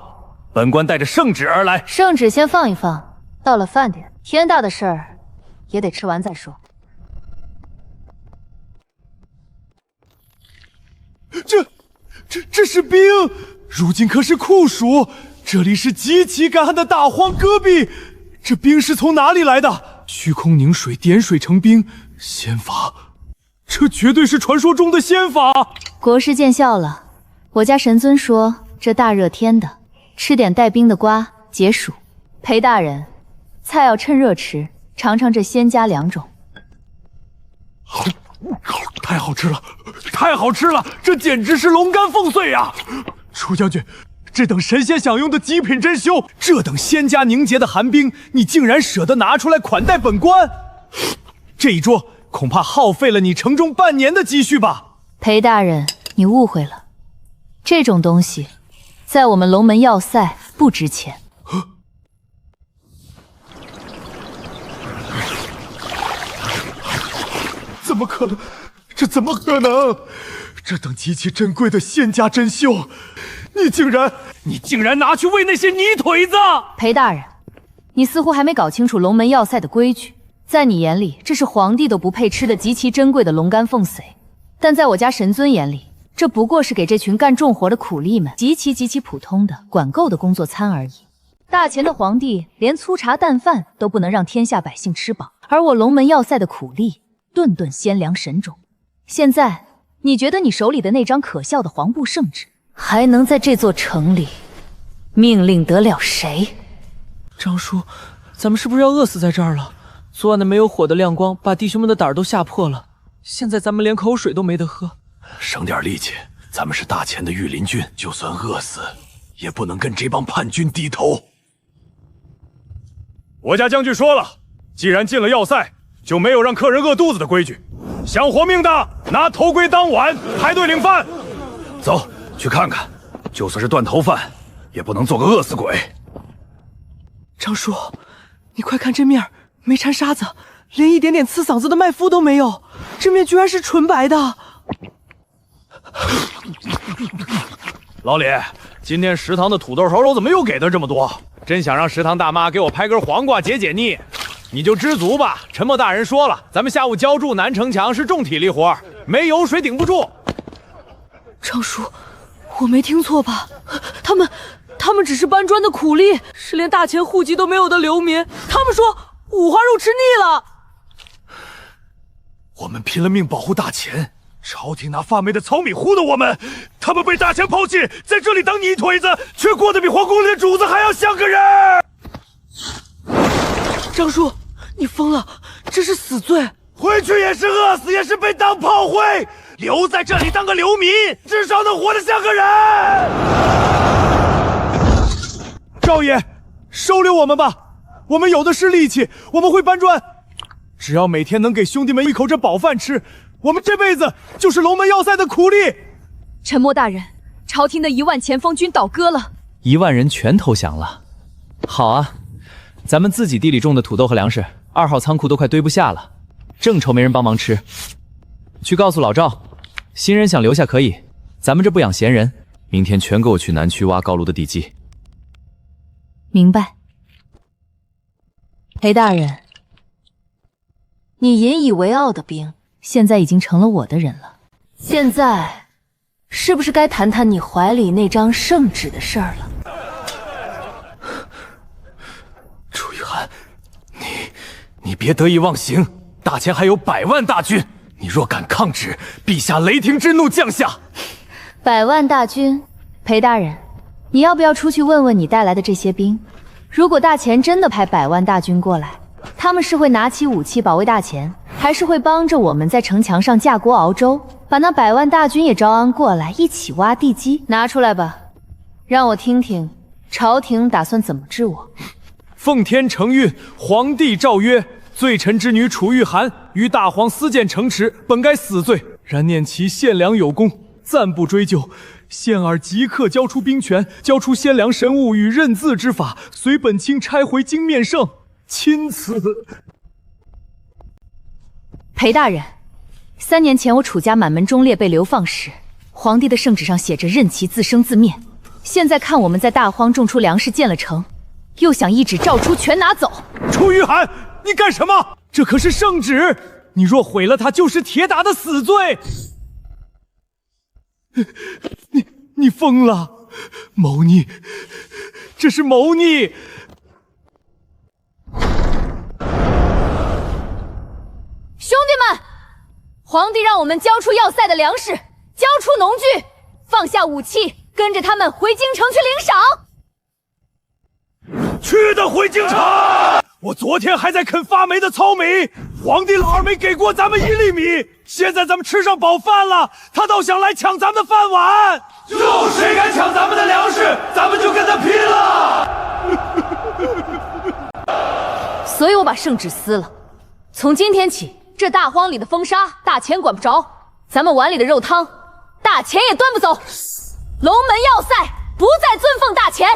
本官带着圣旨而来。圣旨先放一放，到了饭点，天大的事儿也得吃完再说。这是冰，如今可是酷暑，这里是极其干旱的大荒戈壁，这冰是从哪里来的？虚空凝水，点水成冰，仙法，这绝对是传说中的仙法。国师见笑了，我家神尊说这大热天的，吃点带冰的瓜解暑。裴大人，菜要趁热吃，尝尝这仙家2种。太好吃了，太好吃了！这简直是龙肝凤碎呀！楚将军，这等神仙享用的极品珍馐，这等仙家凝结的寒冰，你竟然舍得拿出来款待本官？这一桌恐怕耗费了你城中半年的积蓄吧？裴大人，你误会了，这种东西在我们龙门要塞不值钱。怎么可能？这怎么可能？这等极其珍贵的仙家珍馐，你竟然拿去喂那些泥腿子！裴大人，你似乎还没搞清楚龙门要塞的规矩。在你眼里，这是皇帝都不配吃的极其珍贵的龙肝凤髓，但在我家神尊眼里，这不过是给这群干重活的苦力们极其普通的管够的工作餐而已。大前的皇帝连粗茶淡饭都不能让天下百姓吃饱，而我龙门要塞的苦力顿顿鲜粮神种。现在你觉得你手里的那张可笑的黄布圣旨，还能在这座城里命令得了谁？张叔，咱们是不是要饿死在这儿了？昨晚的没有火的亮光把弟兄们的胆儿都吓破了，现在咱们连口水都没得喝。省点力气，咱们是大前的御林军，就算饿死，也不能跟这帮叛军低头。我家将军说了，既然进了要塞，就没有让客人饿肚子的规矩。想活命的，拿头盔当碗，排队领饭。走，去看看，就算是断头饭，也不能做个饿死鬼。张叔，你快看这面，没掺沙子，连一点点刺嗓子的麦麸都没有，这面居然是纯白的。老李，今天食堂的土豆烧肉怎么又给的这么多？真想让食堂大妈给我拍根黄瓜解解腻。你就知足吧，陈默大人说了，咱们下午浇筑南城墙是重体力活，没油水顶不住。张叔，我没听错吧？他们只是搬砖的苦力，是连大前户籍都没有的流民。他们说五花肉吃腻了。我们拼了命保护大前，朝廷拿发霉的糙米糊弄我们，他们被大前抛弃，在这里当泥腿子，却过得比皇宫里的主子还要像个人。张叔，你疯了，这是死罪，回去也是饿死，也是被当炮灰，留在这里当个流民，至少能活得像个人。少爷，收留我们吧，我们有的是力气，我们会搬砖，只要每天能给兄弟们一口这饱饭吃，我们这辈子就是龙门要塞的苦力。陈默大人，朝廷的1万前锋军倒戈了，1万人全投降了。好啊，咱们自己地里种的土豆和粮食，2号仓库都快堆不下了，正愁没人帮忙吃。去告诉老赵，新人想留下可以，咱们这不养闲人，明天全给我去南区挖高炉的地基。明白。裴大人，你引以为傲的兵，现在已经成了我的人了。现在，是不是该谈谈你怀里那张圣旨的事儿了？楚玉涵，你别得意忘形，大前还有100万大军，你若敢抗旨，陛下雷霆之怒降下。100万大军，裴大人，你要不要出去问问你带来的这些兵？如果大前真的派100万大军过来，他们是会拿起武器保卫大前，还是会帮着我们在城墙上架锅熬粥，把那100万大军也招安过来，一起挖地基？拿出来吧，让我听听朝廷打算怎么治我。奉天承运，皇帝诏曰：罪臣之女楚玉涵与大皇私建城池，本该死罪，然念其献粮有功，暂不追究。现尔即刻交出兵权，交出先良神物与认字之法，随本卿拆回金面圣，钦此。裴大人，3年前我楚家满门忠烈被流放时，皇帝的圣旨上写着任其自生自灭。现在看我们在大荒种出粮食建了城，又想一纸诏书全拿走。楚玉涵，你干什么？这可是圣旨，你若毁了它，就是铁打的死罪。你疯了！谋逆，这是谋逆！兄弟们，皇帝让我们交出要塞的粮食，交出农具，放下武器，跟着他们回京城去领赏。去的回京城，我昨天还在啃发霉的糙米，皇帝老儿没给过咱们1粒米，现在咱们吃上饱饭了，他倒想来抢咱们的饭碗。就谁敢抢咱们的粮食，咱们就跟他拼了！所以我把圣旨撕了。从今天起，这大荒里的风沙，大钱管不着；咱们碗里的肉汤，大钱也端不走。龙门要塞不再尊奉大钱，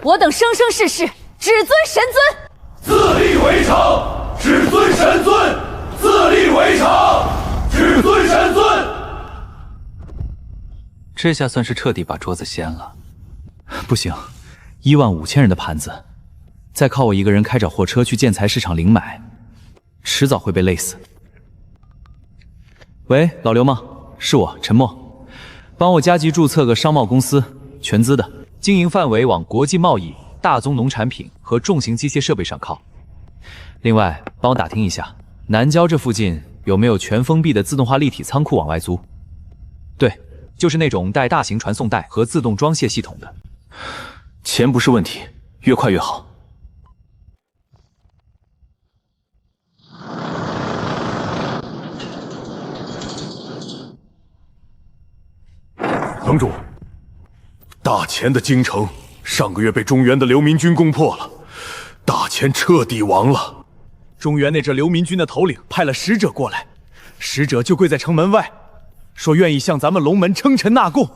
我等生生世世只尊神尊。自立为城，只尊神尊；自立为城，只尊神尊。这下算是彻底把桌子掀了。不行，15000人的盘子，再靠我一个人开着货车去建材市场零买，迟早会被累死。喂，老刘吗？是我，陈默，帮我加急注册个商贸公司，全资的，经营范围往国际贸易、大宗农产品和重型机械设备上靠。另外，帮我打听一下，南郊这附近有没有全封闭的自动化立体仓库往外租？对，就是那种带大型传送带和自动装卸系统的。钱不是问题，越快越好。城主，大钱的京城上个月被中原的流民军攻破了，大钱彻底亡了。中原那支流民军的头领派了使者过来，使者就跪在城门外，说愿意向咱们龙门称臣纳贡，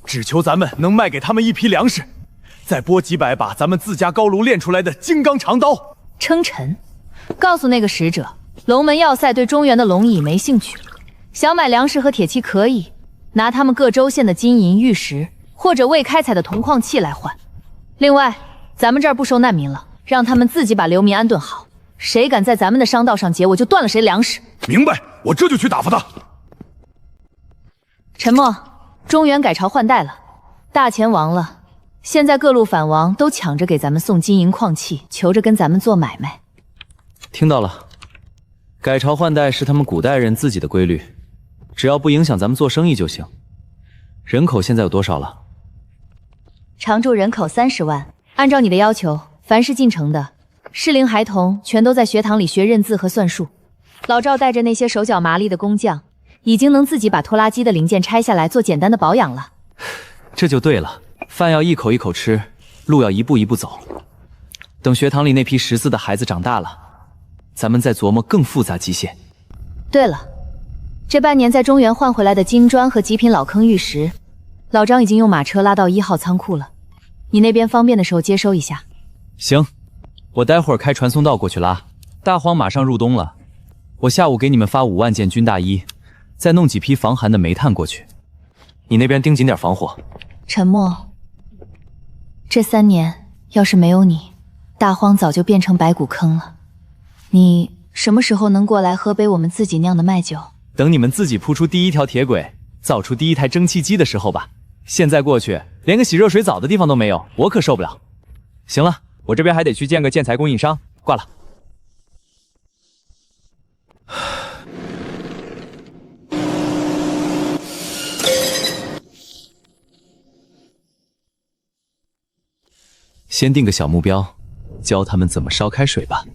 只求咱们能卖给他们一批粮食，再拨几百把咱们自家高炉炼出来的金刚长刀。称臣，告诉那个使者，龙门要塞对中原的龙蚁没兴趣，想买粮食和铁器可以拿他们各州县的金银玉石或者未开采的铜矿器来换。另外，咱们这儿不收难民了，让他们自己把流民安顿好，谁敢在咱们的商道上结，我就断了谁粮食。明白，我这就去打发他。陈默，中原改朝换代了，大钱亡了，现在各路反王都抢着给咱们送金银矿器，求着跟咱们做买卖。听到了，改朝换代是他们古代人自己的规律，只要不影响咱们做生意就行。人口现在有多少了？常住人口30万，按照你的要求，凡是进城的适龄孩童全都在学堂里学认字和算术。老赵带着那些手脚麻利的工匠，已经能自己把拖拉机的零件拆下来做简单的保养了。这就对了，饭要一口一口吃，路要一步一步走。等学堂里那批识字的孩子长大了，咱们再琢磨更复杂机械。对了，这半年在中原换回来的金砖和极品老坑玉石，老张已经用马车拉到1号仓库了，你那边方便的时候接收一下。行，我待会儿开传送道过去拉。大荒马上入冬了，我下午给你们发5万件军大衣，再弄几批防寒的煤炭过去。你那边盯紧点防火。陈默，这3年要是没有你，大荒早就变成白骨坑了。你什么时候能过来喝杯我们自己酿的麦酒？等你们自己铺出第1条铁轨，造出第1台蒸汽机的时候吧。现在过去连个洗热水澡的地方都没有，我可受不了。行了，我这边还得去见个建材供应商，挂了。先定个小目标，教他们怎么烧开水吧。